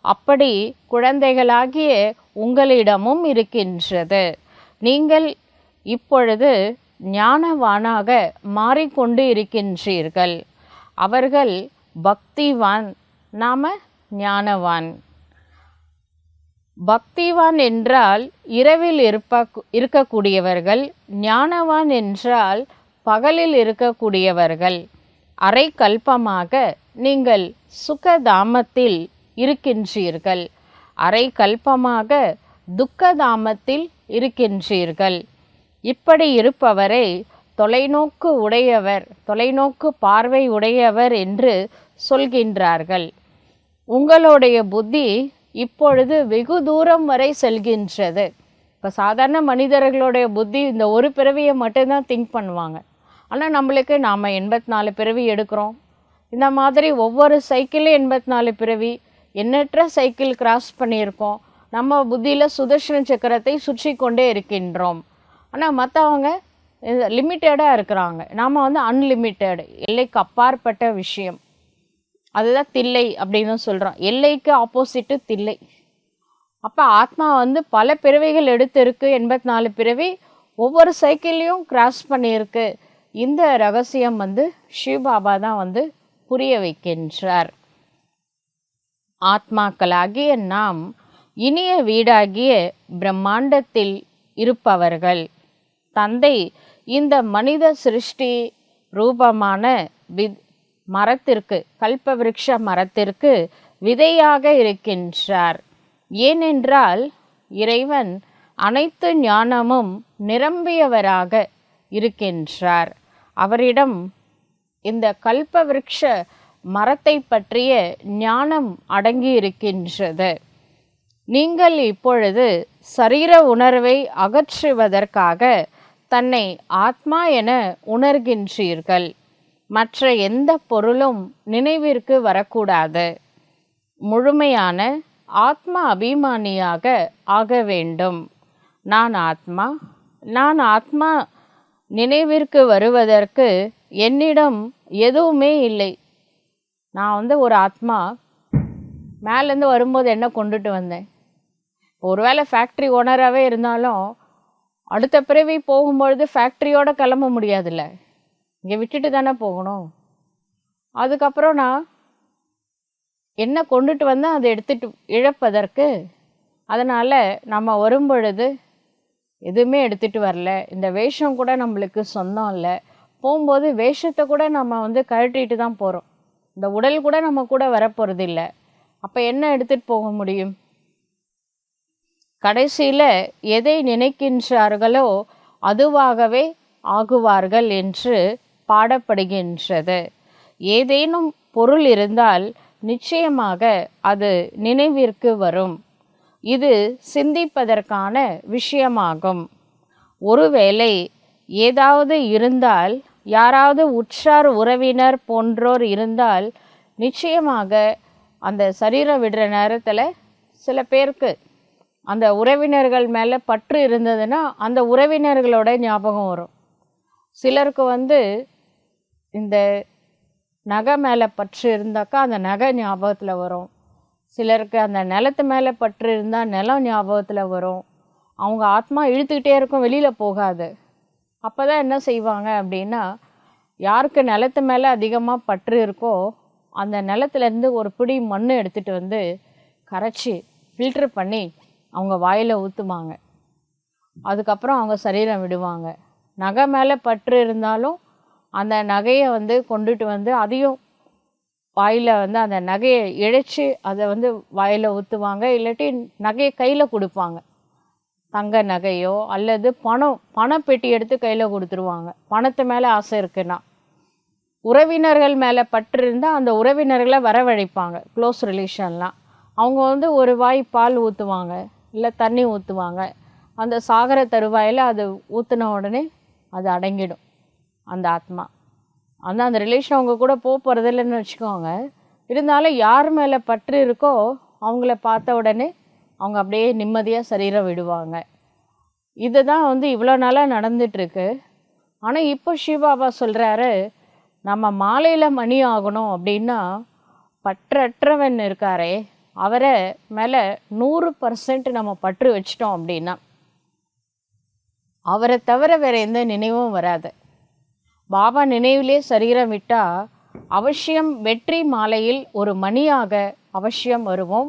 அப்படி குழந்தைகளாகிய உங்களிடமும் இருக்கின்றது. நீங்கள் இப்பொழுது ஞானவானாக மாறிக்கொண்டு இருக்கின்றீர்கள். அவர்கள் பக்திவான், நாம ஞானவான். பக்திவான் என்றால் இரவில் இருக்கக்கூடியவர்கள், ஞானவான் என்றால் பகலில் இருக்கக்கூடியவர்கள். அரை கல்பமாக நீங்கள் சுகதாமத்தில் இருக்கின்றீர்கள், அரை கல்பமாக துக்கதாமத்தில் இருக்கின்றீர்கள். இப்படி இருப்பவரை தொலைநோக்கு உடையவர், தொலைநோக்கு பார்வை உடையவர் என்று சொல்கின்றார்கள். உங்களுடைய புத்தி இப்பொழுது வெகு தூரம் வரை செல்கின்றது. இப்போ சாதாரண மனிதர்களுடைய புத்தி இந்த ஒரு பிறவியை மட்டும்தான் திங்க் பண்ணுவாங்க. ஆனால் நம்மளுக்கு நாம் 84 பிறவி எடுக்கிறோம். இந்த மாதிரி ஒவ்வொரு சைக்கிளும் 84 பிறவி, எண்ணற்ற சைக்கிள் கிராஸ் பண்ணியிருக்கோம். நம்ம புத்தியில் சுதர்ஷன சக்கரத்தை சுற்றி கொண்டே இருக்கின்றோம். ஆனால் மற்றவங்க லிமிட்டடாக இருக்கிறாங்க. நாம் அன்லிமிட்டெட், எல்லைக்கு அப்பாற்பட்ட விஷயம். அதுதான் தில்லை அப்படின்னு சொல்கிறோம். எல்லைக்கு ஆப்போசிட்டு தில்லை. அப்போ ஆத்மா பல பிறவிகள் எடுத்திருக்கு, 84 பிறவி, ஒவ்வொரு சைக்கிளையும் கிராஸ் பண்ணியிருக்கு. இந்த ரகசியம் சிவபாபா தான் புரிய வைக்கின்றார். ஆத்மாக்களாகிய நாம் இனிய வீடாகிய பிரம்மாண்டத்தில் இருப்பவர்கள். தந்தை இந்த மனித சிருஷ்டி ரூபமான மரத்திற்கு, கல்பவிருக்ஷ மரத்திற்கு விதையாக இருக்கின்றார். ஏனென்றால் இறைவன் அனைத்து ஞானமும் நிரம்பியவராக இருக்கின்றார். அவரிடம் இந்த கல்பவிருக்ஷ மரத்தை பற்றிய ஞானம் அடங்கி இருக்கின்றது. நீங்கள் இப்பொழுது சரீர உணர்வை அகற்றுவதற்காக தன்னை ஆத்மா என உணர்கின்றீர்கள். மற்ற எந்த பொருளும் நினைவிற்கு வரக்கூடாது. முழுமையான ஆத்ம அபிமானியாக ஆக வேண்டும். நான் ஆத்மா, நான் ஆத்மா நினைவிற்கு வருவதற்கு என்னிடம் எதுவுமே இல்லை. நான் ஒரு ஆத்மா மேலேருந்து வரும்போது என்ன கொண்டுட்டு வந்தேன்? ஒருவேளை ஃபேக்ட்ரி ஓனராகவே இருந்தாலும் அடுத்த பிறவி போகும்பொழுது ஃபேக்ட்ரியோடு கிளம்ப முடியாதுல்ல, இங்கே விட்டுட்டு தானே போகணும். அதுக்கப்புறம் நான் என்ன கொண்டுட்டு வந்தால் அதை எடுத்துட்டு இழப்பதற்கு. அதனால் நம்ம வரும்பொழுது எதுவுமே எடுத்துகிட்டு வரல. இந்த வேஷம் கூட நம்மளுக்கு சொந்தம் இல்லை. போகும்போது வேஷத்தை கூட நம்ம கழட்டிட்டு தான் போகிறோம். இந்த உடல் கூட நம்ம கூட வரப்போகிறது இல்லை. அப்போ என்ன எடுத்துகிட்டு போக முடியும்? கடைசியில் எதை நினைக்கின்றார்களோ அதுவாகவே ஆகுவார்கள் என்று பாடப்படுகின்றது. ஏதேனும் பொருள் இருந்தால் நிச்சயமாக அது நினைவிற்கு வரும். இது சிந்திப்பதற்கான விஷயமாகும். ஒருவேளை ஏதாவது இருந்தால், யாராவது உற்றார் உறவினர் போன்றோர் இருந்தால், நிச்சயமாக அந்த சரீரம் விடுற நேரத்தில் சில பேருக்கு அந்த உறவினர்கள் மேலே பற்று இருந்ததுன்னா அந்த உறவினர்களோட ஞாபகம் வரும். சிலருக்கு இந்த நகை மேலே பற்று இருந்தாக்கா அந்த நகை ஞாபகத்தில் வரும். சிலருக்கு அந்த நிலத்து மேலே பற்று இருந்தால் நிலம் ஞாபகத்தில் வரும். அவங்க ஆத்மா இழுத்துக்கிட்டே இருக்கும், வெளியில் போகாது. அப்போ தான் என்ன செய்வாங்க அப்படின்னா, யாருக்கு நிலத்து மேலே அதிகமாக பற்று இருக்கோ அந்த நிலத்துலேருந்து ஒரு பிடி மண் எடுத்துகிட்டு கரைச்சி ஃபில்ட்ரு பண்ணி அவங்க வாயில் ஊற்றுவாங்க. அதுக்கப்புறம் அவங்க சரீரம் விடுவாங்க. நகை மேலே பற்று இருந்தாலும் அந்த நகையை கொண்டுட்டு அதையும் வாயில் அந்த நகையை இழைச்சி அதை வாயில் ஊற்றுவாங்க. இல்லாட்டி நகையை கையில் கொடுப்பாங்க. தங்க நகையோ அல்லது பணப்பெட்டி எடுத்து கையில் கொடுத்துருவாங்க. பணத்து மேலே ஆசை இருக்குன்னா. உறவினர்கள் மேலே பற்று இருந்தால் அந்த உறவினர்களை வரவழைப்பாங்க. க்ளோஸ் ரிலேஷன்லாம் அவங்க ஒரு வாய் பால் ஊற்றுவாங்க, இல்லை தண்ணி ஊற்றுவாங்க. அந்த சாகர தருவாயில் அது ஊற்றின உடனே அது அடங்கிடும் அந்த ஆத்மா. அந்த ரிலேஷன் அவங்க கூட போகிறது இல்லைன்னு வச்சுக்கோங்க. இருந்தாலும் யார் மேலே பற்று இருக்கோ அவங்கள பார்த்த உடனே அவங்க அப்படியே நிம்மதியாக சரீரம் விடுவாங்க. இதுதான் இவ்வளோ நாளாக நடந்துகிட்ருக்கு. ஆனால் இப்போ சிவபாபா சொல்கிறாரு, நம்ம மாலையில் மணி ஆகணும் அப்படின்னா பற்றற்றவன் இருக்காரே அவரை மேலே 100% நம்ம பற்று வச்சிட்டோம் அப்படின்னா அவரை தவிர வேறு எந்த நினைவும் வராது. பாபா நினைவிலே சரீரம் விட்டால் அவசியம் வெற்றி மாலையில் ஒரு மணியாக அவசியம் வருவோம்.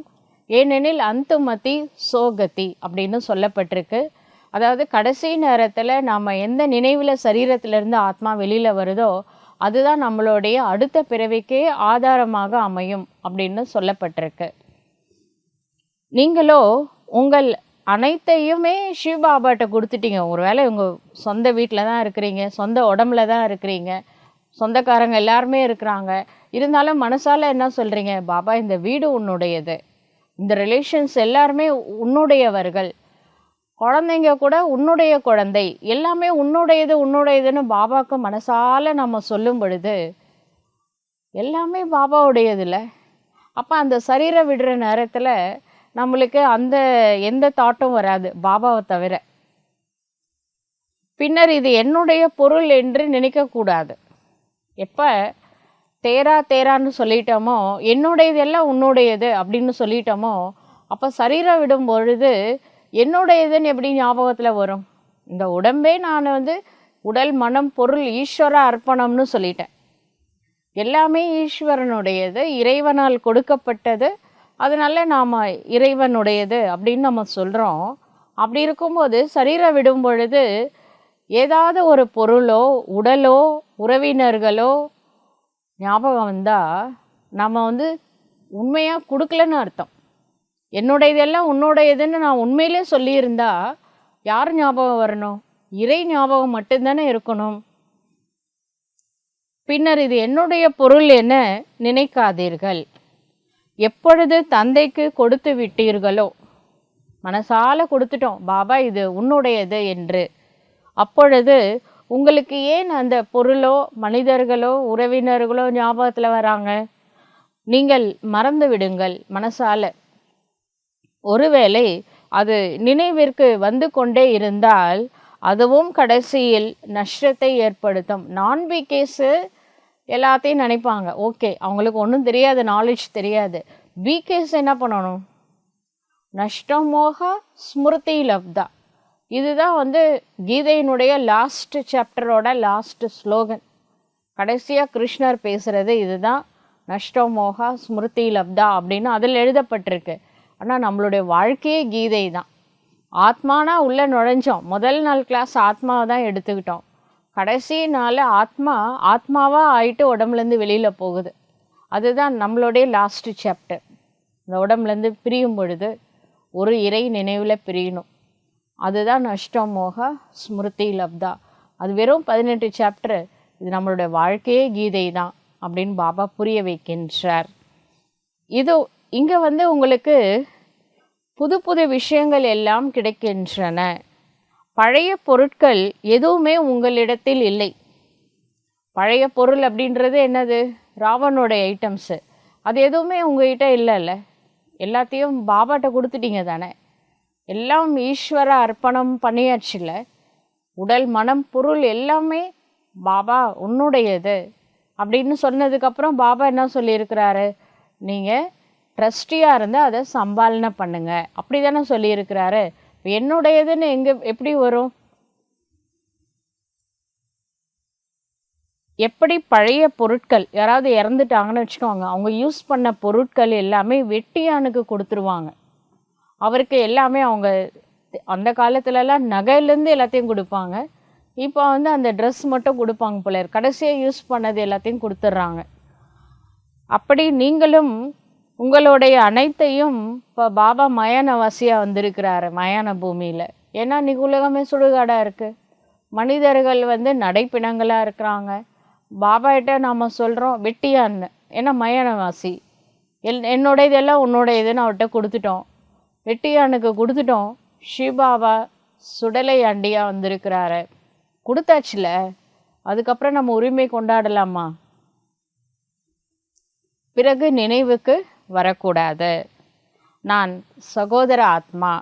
ஏனெனில் அந்துமதி சோகதி அப்படின்னு சொல்லப்பட்டிருக்கு. அதாவது கடைசி நேரத்தில் நாம் எந்த நினைவில் சரீரத்திலிருந்து ஆத்மா வெளியில் வருதோ அதுதான் நம்மளுடைய அடுத்த பிறவிக்கே ஆதாரமாக அமையும் அப்படின்னு சொல்லப்பட்டிருக்கு. நீங்களோ உங்கள் அனைத்தையுமே சிவபாபாட்ட கொடுத்துட்டீங்க. ஒருவேளை உங்கள் சொந்த வீட்டில் தான் இருக்கிறீங்க, சொந்த உடம்புல தான் இருக்கிறீங்க, சொந்தக்காரங்க எல்லாருமே இருக்கிறாங்க. இருந்தாலும் மனசால் என்ன சொல்கிறீங்க? பாபா, இந்த வீடு உன்னுடையது, இந்த ரிலேஷன்ஸ் எல்லாருமே உன்னுடையவர்கள், குழந்தைங்க கூட உன்னுடைய குழந்தை, எல்லாமே உன்னுடையது உன்னுடையதுன்னு பாபாவுக்கு மனசால் நம்ம சொல்லும் பொழுது எல்லாமே பாபாவுடையதில்ல. அப்போ அந்த சரீரம் விடுற நேரத்தில் நம்மளுக்கு அந்த எந்த தாட்டும் வராது பாபாவை தவிர. பின்னர் இது என்னுடைய பொருள் என்று நினைக்கக்கூடாது. எப்போ தேரான்னு சொல்லிட்டோமோ, என்னுடையது எல்லாம் உன்னுடையது அப்படின்னு சொல்லிட்டோமோ, அப்போ சரீரம் விடும் பொழுது என்னுடையதுன்னு எப்படி ஞாபகத்தில் வரும்? இந்த உடம்பே நான் உடல் மனம் பொருள் ஈஸ்வர அர்ப்பணம்னு சொல்லிட்டேன். எல்லாமே ஈஸ்வரனுடையது, இறைவனால் கொடுக்கப்பட்டது, அதனால நாம் இறைவனுடையது அப்படின்னு நம்ம சொல்கிறோம். அப்படி இருக்கும்போது சரீரம் விடும் பொழுது ஏதாவது ஒரு பொருளோ உடலோ உறவினர்களோ ஞாபகம் வந்தால் நம்ம உண்மையாக கொடுக்கலன்னு அர்த்தம். என்னுடையதெல்லாம் உன்னுடையதுன்னு நான் உண்மையிலே சொல்லியிருந்தா யார் ஞாபகம் வரணும்? இறை ஞாபகம் மட்டும்தானே இருக்கணும். பின்னர் இது என்னுடைய பொருள் என நினைக்காதீர்கள். எப்பொழுது தந்தைக்கு கொடுத்து விட்டீர்களோ, மனசால கொடுத்துட்டோம் பாபா இது உன்னுடையது என்று, அப்பொழுது உங்களுக்கு ஏன் அந்த பொருளோ மனிதர்களோ உறவினர்களோ ஞாபகத்தில் வராங்க? நீங்கள் மறந்து விடுங்கள் மனசால. ஒருவேளை அது நினைவிற்கு வந்து கொண்டே இருந்தால் அதுவும் கடைசியில் நஷ்டத்தை ஏற்படுத்தும். நான்பிகேஸு எல்லாத்தையும் நினைப்பாங்க, ஓகே, அவங்களுக்கு ஒன்றும் தெரியாது, நாலேஜ் தெரியாது. பிகேஸ் என்ன பண்ணணும்? நஷ்டமோக ஸ்மிருதி லப்தா. இதுதான் வந்து கீதையினுடைய லாஸ்ட் சாப்டரோட லாஸ்ட் ஸ்லோகன். கடைசியாக கிருஷ்ணர் பேசுகிறது இதுதான், நஷ்டமோக ஸ்மிருதி லப்தா அப்படின்னு அதில் எழுதப்பட்டிருக்கு. ஆனால் நம்மளுடைய வாழ்க்கையே கீதை தான். ஆத்மானா உள்ளே நுழைஞ்சோம். முதல் நாள் கிளாஸ் ஆத்மாவை தான் எடுத்துக்கிட்டோம். கடைசி நாள் ஆத்மாவாக ஆயிட்டு உடம்புலேருந்து வெளியில் போகுது. அதுதான் நம்மளுடைய லாஸ்ட் சாப்டர். இந்த உடம்புலேருந்து பிரியும் பொழுது ஒரு இறை நினைவில் பிரியணும். அதுதான் நஷ்டமோக ஸ்மிருதி லப்தா. அது வெறும் 18 சாப்டர். இது நம்மளுடைய வாழ்க்கையே கீதை தான் அப்படின்னு பாபா புரிய வைக்கின்றார். இது இங்கே வந்து உங்களுக்கு புது புது விஷயங்கள் எல்லாம் கிடைக்கின்றன. பழைய பொருட்கள் எதுவுமே உங்களிடத்தில் இல்லை. பழைய பொருள் அப்படின்றது என்னது? ராவனோட ஐட்டம்ஸு. அது எதுவுமே உங்ககிட்ட இல்லைல்ல. எல்லாத்தையும் பாபாட்ட கொடுத்துட்டீங்க தானே. எல்லாம் ஈஸ்வர அர்ப்பணம் பண்ணியாச்சுல்ல. உடல் மனம் பொருள் எல்லாமே பாபா உன்னுடையது அப்படின்னு சொன்னதுக்கப்புறம் பாபா என்ன சொல்லியிருக்கிறாரு? நீங்கள் ட்ரஸ்டியாக இருந்தால் அதை சம்பாலனை பண்ணுங்க அப்படி தானே சொல்லியிருக்கிறாரு. என்னுடையதுன்னு எப்படி வரும்? எப்படி பழைய பொருட்கள் யாராவது இறந்துட்டாங்கன்னு வச்சுக்கோங்க, அவங்க யூஸ் பண்ண பொருட்கள் எல்லாமே வெட்டியானுக்கு கொடுத்துருவாங்க. அவருக்கு எல்லாமே அவங்க அந்த காலத்துலலாம் நகையிலேருந்து எல்லாத்தையும் கொடுப்பாங்க. இப்போ வந்து அந்த ட்ரெஸ் மட்டும் கொடுப்பாங்க போல. கடைசியாக யூஸ் பண்ணது எல்லாத்தையும் கொடுத்துட்றாங்க. அப்படி நீங்களும் உங்களுடைய அனைத்தையும் இப்போ பாபா மயானவாசியாக வந்திருக்கிறாரு மயான பூமியில். ஏன்னா இன்றைக்கி உலகமே சுடுகாடாக இருக்குது. மனிதர்கள் வந்து நடைப்பிணங்களாக இருக்கிறாங்க. பாபாகிட்ட நாம் சொல்கிறோம் வெட்டியான்னு, ஏன்னா மயானவாசி. என்னோட இதெல்லாம் உன்னோட இதுன்னு அவர்கிட்ட கொடுத்துட்டோம், வெட்டியானுக்கு கொடுத்துட்டோம். ஷிபாபா சுடலை ஆண்டியாக வந்திருக்கிறாரு. கொடுத்தாச்சுல, அதுக்கப்புறம் நம்ம உரிமை கொண்டாடலாமா? பிறகு நினைவுக்கு வரக்கூடாது. நான் சகோதர ஆத்மா,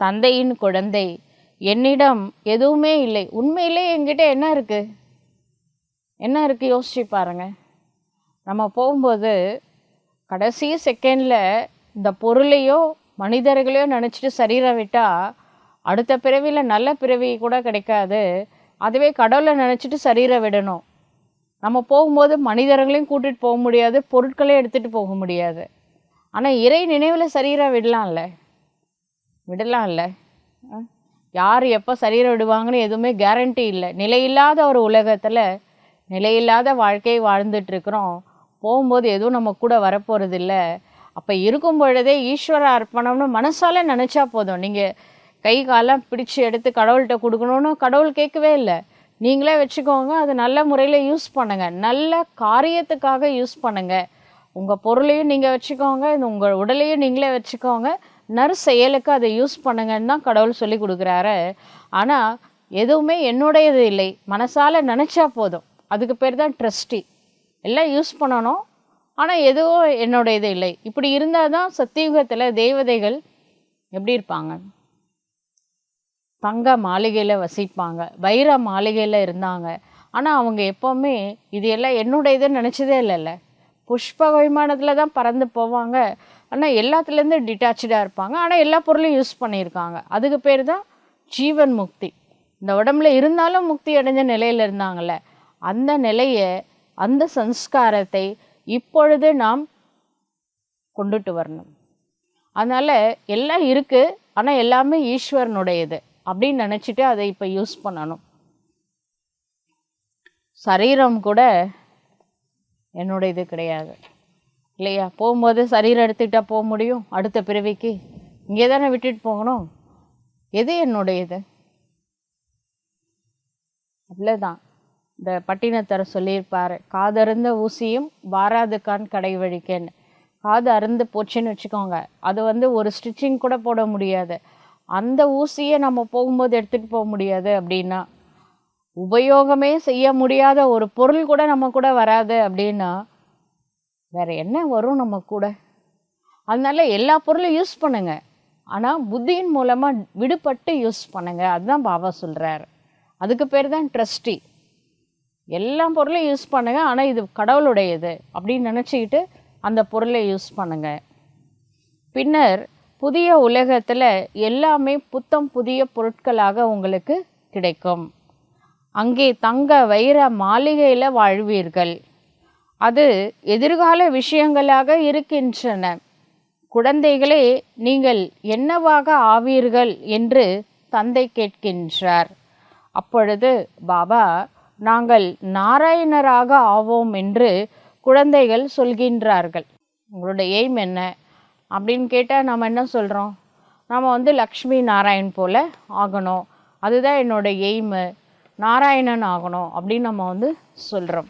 தந்தையின் குழந்தை, என்னிடம் எதுவுமே இல்லை. உண்மையிலே என்கிட்ட என்ன இருக்குது? என்ன இருக்குது யோசிச்சு பாருங்க. நம்ம போகும்போது கடைசி செகண்டில் இந்த பொருளையோ மனிதர்களையோ நினச்சிட்டு சரீரம் விட்டால் அடுத்த பிறவியில் நல்ல பிறவி கூட கிடைக்காது. அதுவே கடவுளை நினச்சிட்டு சரீரம் விடணும். நம்ம போகும்போது மனிதர்களையும் கூட்டிகிட்டு போக முடியாது, பொருட்களையும் எடுத்துகிட்டு போக முடியாது. ஆனால் இறை நினைவில் சரீரம் விடலாம்ல. யார் எப்போ சரீரம் விடுவாங்கன்னு எதுவுமே கேரண்டி இல்லை. நிலையில்லாத ஒரு உலகத்தில் நிலையில்லாத வாழ்க்கையை வாழ்ந்துட்டுருக்குறோம். போகும்போது எதுவும் நம்ம கூட வரப்போகிறதில்ல. அப்போ இருக்கும் பொழுதே ஈஸ்வர அர்ப்பணம்னு மனசால நினச்சா போதும். நீங்கள் கை காலம் பிடிச்சி எடுத்து கடவுள்கிட்ட கொடுக்கணுன்னு கடவுள் கேட்கவே இல்லை. நீங்களே வச்சுக்கோங்க. அது நல்ல முறையில் யூஸ் பண்ணுங்கள், நல்ல காரியத்துக்காக யூஸ் பண்ணுங்கள். உங்கள் பொருளையும் நீங்கள் வச்சுக்கோங்க, உங்கள் உடலையும் நீங்களே வச்சுக்கோங்க, நற்செயலுக்கு அதை யூஸ் பண்ணுங்கன்னு தான் கடவுள் சொல்லி கொடுக்குறாரு. ஆனால் எதுவுமே என்னுடையது இல்லை, மனசால நினச்சா போதும். அதுக்கு பேர் தான் ட்ரஸ்டி. எல்லாம் யூஸ் பண்ணணும், ஆனால் எதுவும் என்னுடையது இல்லை. இப்படி இருந்தால் தான் சத்தியுகத்தில் தேவதைகள் எப்படி இருப்பாங்க? தங்க மாளிகையில் வசிப்பாங்க, வைர மாளிகையில் இருந்தாங்க. ஆனால் அவங்க எப்போவுமே இது எல்லாம் என்னுடையதுன்னு நினச்சதே இல்லைல்ல. புஷ்ப விமானத்தில் தான் பறந்து போவாங்க, ஆனால் எல்லாத்துலேருந்து டிட்டாச்சாக இருப்பாங்க. ஆனால் எல்லா பொருளையும் யூஸ் பண்ணியிருக்காங்க. அதுக்கு பேர் தான் ஜீவன் முக்தி. இந்த உடம்புல இருந்தாலும் முக்தி அடைஞ்ச நிலையில் இருந்தாங்கள்ல, அந்த நிலையை, அந்த சம்ஸ்காரத்தை இப்பொழுது நாம் கொண்டுட்டு வரணும். அதனால் எல்லாம் இருக்குது, ஆனால் எல்லாமே ஈஸ்வரனுடையது அப்படின்னு நினச்சிட்டு அதை இப்போ யூஸ் பண்ணணும். சரீரம் கூட என்னுடையது கிடையாது இல்லையா? போகும்போது சரீரம் எடுத்துக்கிட்டால் போக முடியும்? அடுத்த பிறவிக்கு இங்கே தானே விட்டுட்டு போகணும். எது என்னுடையது? அவ்வளோதான். இந்த பட்டினத்தர் சொல்லியிருப்பார், காதருந்த ஊசியும் வாராதுக்கான் கடை வழிக்கேன்னு. காது அருந்து போச்சுன்னு வச்சுக்கோங்க, அது வந்து ஒரு ஸ்டிச்சிங் கூட போட முடியாது. அந்த ஊசியை நம்ம போகும்போது எடுத்துகிட்டு போக முடியாது அப்படின்னா, உபயோகமே செய்ய முடியாத ஒரு பொருள் கூட நம்ம கூட வராது அப்படின்னா வேற என்ன வரும் நம்ம கூட? அதனால எல்லா பொருளும் யூஸ் பண்ணுங்க. ஆனால் புத்தியின் மூலமாக விடுபட்டு யூஸ் பண்ணுங்க. அதுதான் பாபா சொல்கிறார். அதுக்கு பேர் தான் ட்ரஸ்டி. எல்லா பொருளையும் யூஸ் பண்ணுங்க, ஆனால் இது கடவுளுடையது அப்படின்னு நினச்சிக்கிட்டு அந்த பொருளை யூஸ் பண்ணுங்க. பின்னர் புதிய உலகத்தில் எல்லாமே புத்தம் புதிய பொருட்களாக உங்களுக்கு கிடைக்கும். அங்கே தங்க வைர மாளிகையில் வாழ்வீர்கள். அது எதிர்கால விஷயங்களாக இருக்கின்றன. குழந்தைகளே, நீங்கள் என்னவாக ஆவீர்கள் என்று தந்தை கேட்கின்றார். அப்பொழுது பாபா, நாங்கள் நாராயணராக ஆவோம் என்று குழந்தைகள் சொல்கின்றார்கள். உங்களோட எய்ம் என்ன அப்படின்னு கேட்டால் நம்ம என்ன சொல்கிறோம்? நம்ம லக்ஷ்மி நாராயண் போல் ஆகணும், அதுதான் என்னோட எய்மு, நாராயணன் ஆகணும் அப்படின்னு நம்ம சொல்கிறோம்.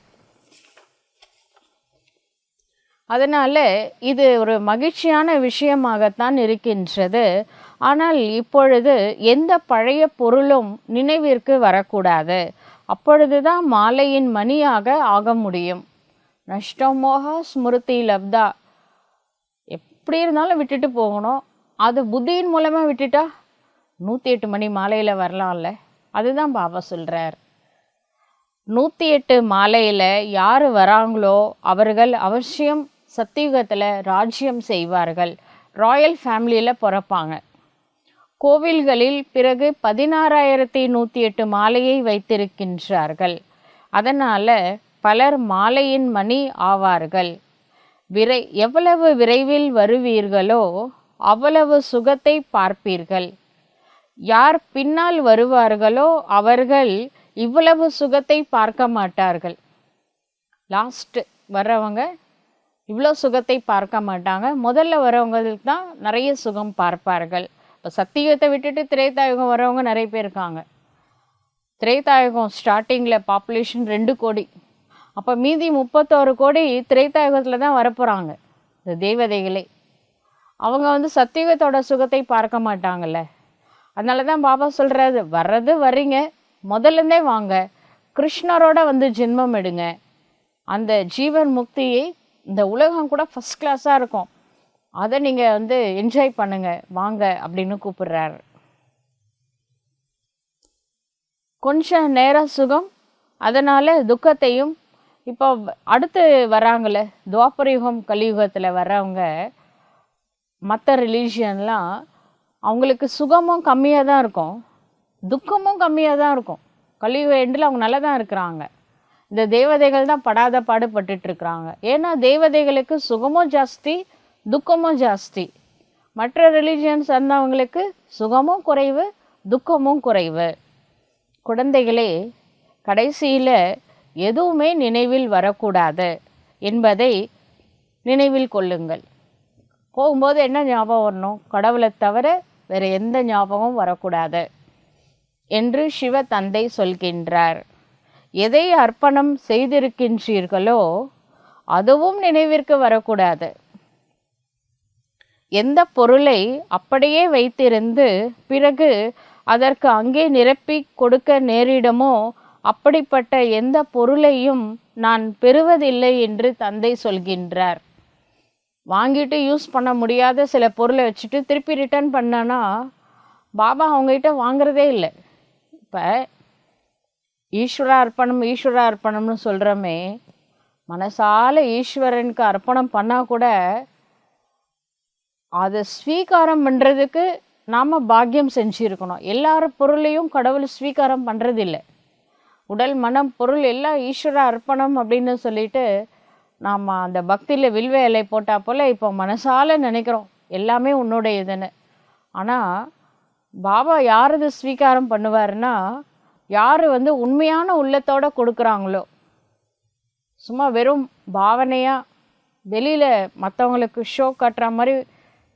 அதனால் இது ஒரு மகிழ்ச்சியான விஷயமாகத்தான் இருக்கின்றது. ஆனால் இப்பொழுது எந்த பழைய பொருளும் நினைவிற்கு வரக்கூடாது. அப்பொழுது தான் மாலையின் மணியாக ஆக முடியும். நஷ்டமோகா ஸ்மிருதி லப்தா. எப்படி இருந்தாலும் விட்டுட்டு போகணும். அது புத்தியின் மூலமாக விட்டுட்டா 108 மணி மாலையில் வரலாம்ல. அதுதான் பாபா சொல்கிறார். 108 மாலையில் யார் வராங்களோ அவர்கள் அவசியம் சத்தியுகத்தில் ராஜ்யம் செய்வார்கள். ராயல் ஃபேமிலியில் பிறப்பாங்க. கோவில்களில் பிறகு 16,108 மாலையை வைத்திருக்கின்றார்கள். அதனால் பலர் மாலையின் மணி ஆவார்கள். எவ்வளவு விரைவில் வருவீர்களோ அவ்வளவு சுகத்தை பார்ப்பீர்கள். யார் பின்னால் வருவார்களோ அவர்கள் இவ்வளவு சுகத்தை பார்க்க மாட்டார்கள். லாஸ்ட் வர்றவங்க இவ்வளோ சுகத்தை பார்க்க மாட்டாங்க. முதல்ல வரவங்களுக்கு தான் நிறைய சுகம் பார்ப்பார்கள். இப்போ சத்தியுகத்தை விட்டுட்டு திரேதாயுகம் வரவங்க நிறைய பேர் இருக்காங்க. திரேதாயுகம் ஸ்டார்டிங்கில் பாப்புலேஷன் 2 கோடி. அப்போ மீதி 31 கோடி திரேதாயுகத்தில் தான் வரப்போகிறாங்க. இந்த தேவதைகளே அவங்க சத்தியுகத்தோட சுகத்தை பார்க்க மாட்டாங்கல்ல. அதனால தான் பாபா சொல்கிறாரு, வர்றது வர்றீங்க, முதல்லேருந்தே வாங்க, கிருஷ்ணரோட ஜென்மம் எடுங்க. அந்த ஜீவன் முக்தியை இந்த உலகம் கூட ஃபஸ்ட் கிளாஸாக இருக்கும், அதை நீங்கள் என்ஜாய் பண்ணுங்க வாங்க அப்படின்னு கூப்பிடுறாரு. கொஞ்சம் நேரம் சுகம், அதனால் துக்கத்தையும். இப்போ அடுத்து வராங்களே துவாபரயுகம் கலியுகத்தில் வர்றவங்க, மற்ற ரிலீஜியன்லாம் அவங்களுக்கு சுகமும் கம்மியாக தான் இருக்கும், துக்கமும் கம்மியாக தான் இருக்கும். கலியுக எண்டில் அவங்க நல்லா தான் இருக்கிறாங்க. இந்த தேவதைகள் தான் படாத பாடுபட்டுருக்குறாங்க. ஏன்னா தேவதைகளுக்கு சுகமும் ஜாஸ்தி, துக்கமும் ஜாஸ்தி. மற்ற ரிலீஜியன்ஸ் வந்தவங்களுக்கு சுகமும் குறைவு, துக்கமும் குறைவு. குழந்தைகளே, கடைசியில் எதுவுமே நினைவில் வரக்கூடாது என்பதை நினைவில் கொள்ளுங்கள். போகும்போது என்ன ஞாபகம் வரணும்? கடவுளை தவிர வேறு எந்த ஞாபகமும் வரக்கூடாது என்று சிவ தந்தை சொல்கின்றார். எதை அர்ப்பணம் செய்திருக்கின்றீர்களோ அதுவும் நினைவிற்கு வரக்கூடாது. எந்த பொருளை அப்படியே வைத்திருந்து பிறகு அதற்கு அங்கே நிரப்பி கொடுக்க நேரிடுமோ அப்படிப்பட்ட எந்த பொருளையும் நான் பெறுவதில்லை என்று தந்தை சொல்கின்றார். வாங்கிட்டு யூஸ் பண்ண முடியாத சில பொருளை வச்சுட்டு திருப்பி ரிட்டர்ன் பண்ணனா பாபா அவங்ககிட்ட வாங்குறதே இல்லை. இப்போ ஈஸ்வர அர்ப்பணம் ஈஸ்வர அர்ப்பணம்னு சொல்கிறோமே, மனசால ஈஸ்வரனுக்கு அர்ப்பணம் பண்ணால் கூட அதை ஸ்வீகாரம் பண்ணுறதுக்கு நாம் பாக்கியம் செஞ்சுருக்கணும். எல்லார பொருளையும் கடவுள் ஸ்வீகாரம் பண்ணுறதில்லை. உடல் மனம் பொருள் எல்லாம் ஈஸ்வர அர்ப்பணம் அப்படின்னு சொல்லிட்டு நாம் அந்த பக்தியில் வில்வ இலை போட்டால் போல் இப்போ மனசால நினைக்கிறோம் எல்லாமே உன்னுடைய இதுன்னு. ஆனால் பாபா யாரது ஸ்வீகாரம் பண்ணுவார்னா, யார் உண்மையான உள்ளத்தோடு கொடுக்குறாங்களோ. சும்மா வெறும் பாவனையாக வெளியில் மற்றவங்களுக்கு ஷோ காட்டுற மாதிரி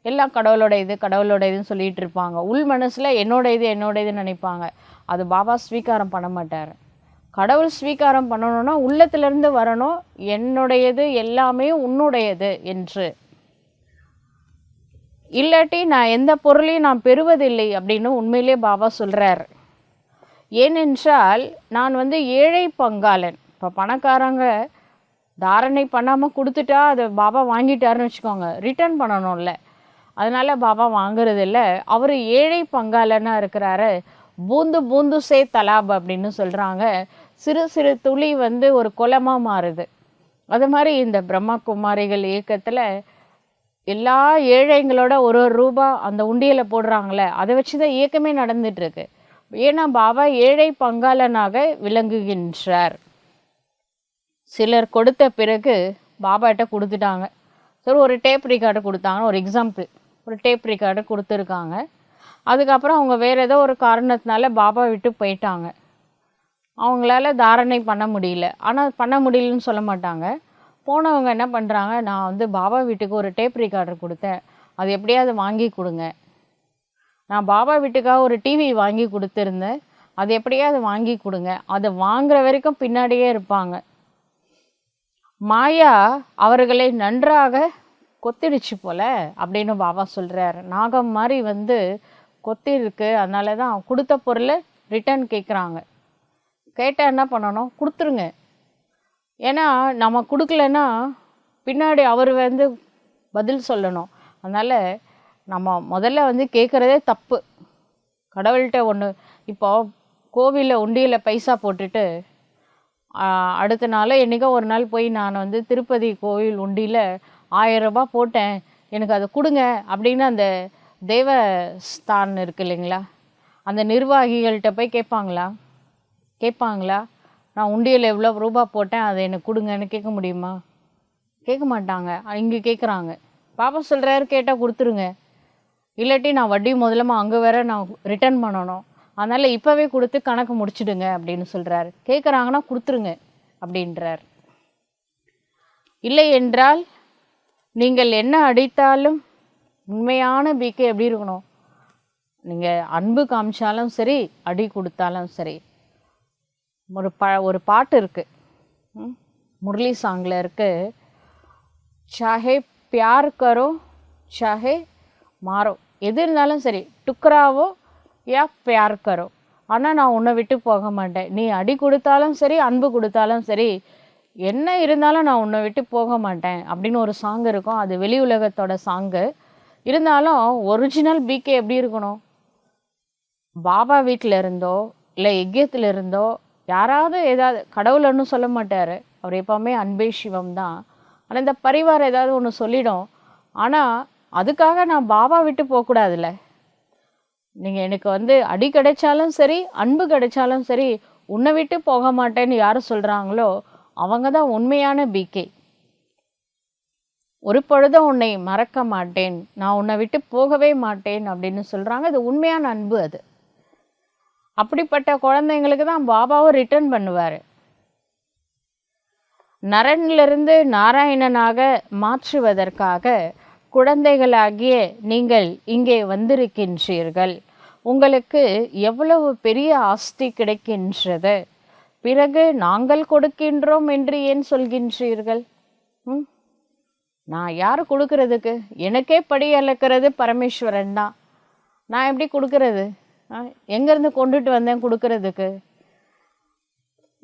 எல்லாம் கடவுளோட இது கடவுளோட இதுன்னு சொல்லிகிட்டு இருப்பாங்க. உள் மனசில் என்னோட இதுன்னு நினைப்பாங்க. அது பாபா ஸ்வீகாரம் பண்ண மாட்டார். கடவுள் ஸ்வீகாரம் பண்ணணும்னா உள்ளத்திலேருந்து வரணும், என்னுடையது எல்லாமே உன்னுடையது என்று. இல்லாட்டி நான் எந்த பொருளையும் நான் பெறுவதில்லை அப்படின்னு உண்மையிலே பாபா சொல்கிறார். ஏனென்றால் நான் வந்து ஏழை பங்காளன். இப்போ பணக்காரங்க தாரணை பண்ணாமல் கொடுத்துட்டா அதை பாபா வாங்கிட்டாருன்னு வச்சுக்கோங்க, ரிட்டர்ன் பண்ணணும்ல. அதனால் பாபா வாங்குறது இல்லை. அவர் ஏழை பங்காளனாக இருக்கிறாரு. பூந்து பூந்து சே தலாப் அப்படின்னு சொல்கிறாங்க. சிறு சிறு துளி வந்து ஒரு குளமாக மாறுது. அது மாதிரி இந்த பிரம்மகுமாரிகள் இயக்கத்தில் எல்லா ஏழைங்களோட ஒரு ரூபா அந்த உண்டியலை போடுறாங்களே, அதை வச்சு தான் இயக்கமே நடந்துட்டுருக்கு. ஏன்னா பாபா ஏழை பங்காளனாக விளங்குகின்றார். சிலர் கொடுத்த பிறகு பாபாட்ட கொடுத்துட்டாங்க. சரி, ஒரு டேப் ரிகார்டு கொடுத்தாங்க. ஒரு எக்ஸாம்பிள், ஒரு டேப் ரிகார்டு கொடுத்துருக்காங்க. அதுக்கப்புறம் அவங்க வேறு ஏதோ ஒரு காரணத்தினால பாபா விட்டு போயிட்டாங்க. அவங்களால தாரணை பண்ண முடியல. ஆனால் பண்ண முடியலன்னு சொல்ல மாட்டாங்க. போனவங்க என்ன பண்ணுறாங்க, நான் வந்து பாபா வீட்டுக்கு ஒரு டேப் ரிகார்டர் கொடுத்தேன், அது எப்படியாவது வாங்கி கொடுங்க. நான் பாபா வீட்டுக்காக ஒரு டிவி வாங்கி கொடுத்துருந்தேன், அது எப்படியாவது வாங்கி கொடுங்க. அதை வாங்குற வரைக்கும் பின்னாடியே இருப்பாங்க. மாயா அவர்களை நன்றாக கொத்திடுச்சு போல அப்படின்னு பாபா சொல்கிறார். நாகம் மாதிரி வந்து கொத்திருக்கு. அதனால தான் கொடுத்த பொருளை ரிட்டர்ன் கேட்குறாங்க. கேட்டால் என்ன பண்ணணும், கொடுத்துருங்க. ஏன்னா நம்ம கொடுக்கலன்னா பின்னாடி அவர் வந்து பதில் சொல்லணும். அதனால் நம்ம முதல்ல வந்து கேட்குறதே தப்பு. கடவுள்கிட்ட ஒன்று, இப்போ கோவிலில் உண்டியில் பைசா போட்டுட்டு அடுத்த நாள் என்றைக்கோ ஒரு நாள் போய் நான் வந்து திருப்பதி கோவில் உண்டியில் 1000 ரூபாய் போட்டேன், எனக்கு அதை கொடுங்க அப்படின்னு அந்த தேவஸ்தான் இருக்கு இல்லைங்களா, அந்த நிர்வாகிகள்கிட்ட போய் கேட்பாங்களா? நான் உண்டியில் எவ்வளோ ரூபா போட்டேன், அதை எனக்கு கொடுங்கன்னு கேட்க முடியுமா? கேட்க மாட்டாங்க. இங்கே கேட்குறாங்க. பாப்பா சொல்கிறாரு, கேட்டால் கொடுத்துருங்க. இல்லாட்டி நான் வட்டி முதலமாக அங்கே வேற நான் ரிட்டர்ன் பண்ணணும், அதனால் இப்போவே கொடுத்து கணக்கு முடிச்சிடுங்க அப்படின்னு சொல்கிறாரு. கேட்குறாங்கன்னா கொடுத்துருங்க அப்படின்றார். இல்லை என்றால் நீங்கள் என்ன அடித்தாலும் உண்மையான பிகே எப்படி இருக்கணும், நீங்கள் அன்பு காமிச்சாலும் சரி, அடி கொடுத்தாலும் சரி. ஒரு பாட்டு இருக்குது, முரளி சாங்கில் இருக்குது, சாஹே பியார் கரோ சாஹே மாறோ, எது இருந்தாலும் சரி, டுக்ராவோ யா பியார் கரோ, ஆனால் நான் உன்னை விட்டு போக மாட்டேன். நீ அடி கொடுத்தாலும் சரி, அன்பு கொடுத்தாலும் சரி, என்ன இருந்தாலும் நான் உன்னை விட்டு போக மாட்டேன் அப்படின்னு ஒரு சாங் இருக்கும். அது வெளி உலகத்தோட சாங்கு. இருந்தாலும் ஒரிஜினல் பிகே எப்படி இருக்கணும், பாபா வீட்டில் இருந்தோ இல்லை யஜ்யத்தில் இருந்தோ யாராவது ஏதாவது, கடவுள் ஒன்றும் சொல்ல மாட்டார், அவர் எப்போவுமே அன்பே சிவம் தான். ஆனால் இந்த பரிவாரம் ஏதாவது ஒன்று சொல்லிடும். ஆனால் அதுக்காக நான் பாபா விட்டு போகக்கூடாதுல்ல. நீங்கள் எனக்கு வந்து அடி கிடைச்சாலும் சரி, அன்பு கிடைச்சாலும் சரி, உன்னை விட்டு போக மாட்டேன்னு யார் சொல்கிறாங்களோ அவங்க தான் உண்மையான பிகே. ஒரு பொழுதும் உன்னை மறக்க மாட்டேன், நான் உன்னை விட்டு போகவே மாட்டேன் அப்படின்னு சொல்கிறாங்க. அது உண்மையான அன்பு. அது அப்படிப்பட்ட குழந்தைங்களுக்கு தான் பாபாவும் ரிட்டர்ன் பண்ணுவார். நரனிலிருந்து நாராயணனாக மாற்றுவதற்காக குழந்தைகளாகிய நீங்கள் இங்கே வந்திருக்கின்றீர்கள். உங்களுக்கு எவ்வளவு பெரிய ஆஸ்தி கிடைக்கின்றது, பிறகு நாங்கள் கொடுக்கின்றோம் என்று ஏன் சொல்கின்றீர்கள்? நான் யார் கொடுக்கறதுக்கு? எனக்கே படி அளக்கிறது பரமேஸ்வரன் தான். நான் எப்படி கொடுக்கறது? எங்கேருந்து கொண்டுட்டு வந்தேன் கொடுக்கறதுக்கு?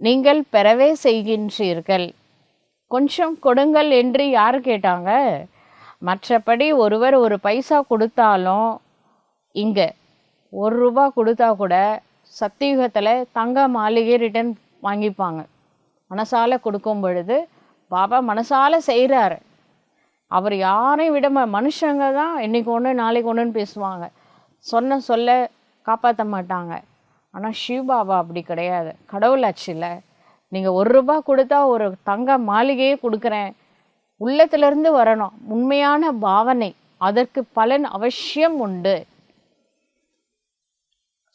நீங்கள் பெறவே செய்கின்றீர்கள். கொஞ்சம் கொடுங்கள் என்று யார் கேட்டாங்க? மற்றபடி ஒருவர் ஒரு பைசா கொடுத்தாலும், இங்கே 1 ரூபா கொடுத்தா கூட சத்தியுகத்தில் தங்க மாளிகை ரிட்டர்ன் வாங்கிப்பாங்க. மனசால கொடுக்கும் பொழுது பாபா மனசால செய்கிறாரு. அவர் யாரையும் விட மனுஷங்க தான் இன்னைக்கு ஒன்று நாளைக்கு ஒன்றுன்னு பேசுவாங்க, சொன்ன சொல்ல காப்பாற்ற மாட்டாங்க. ஆனால் சிவபாபா அப்படி கிடையாது. கடவுளாச்சு இல்லை, நீங்கள் 1 ரூபா கொடுத்தா ஒரு தங்க மாளிகையே கொடுக்குறேன், உள்ளத்திலிருந்து வரணும். உண்மையான பாவனை, அதற்கு பலன் அவசியம் உண்டு.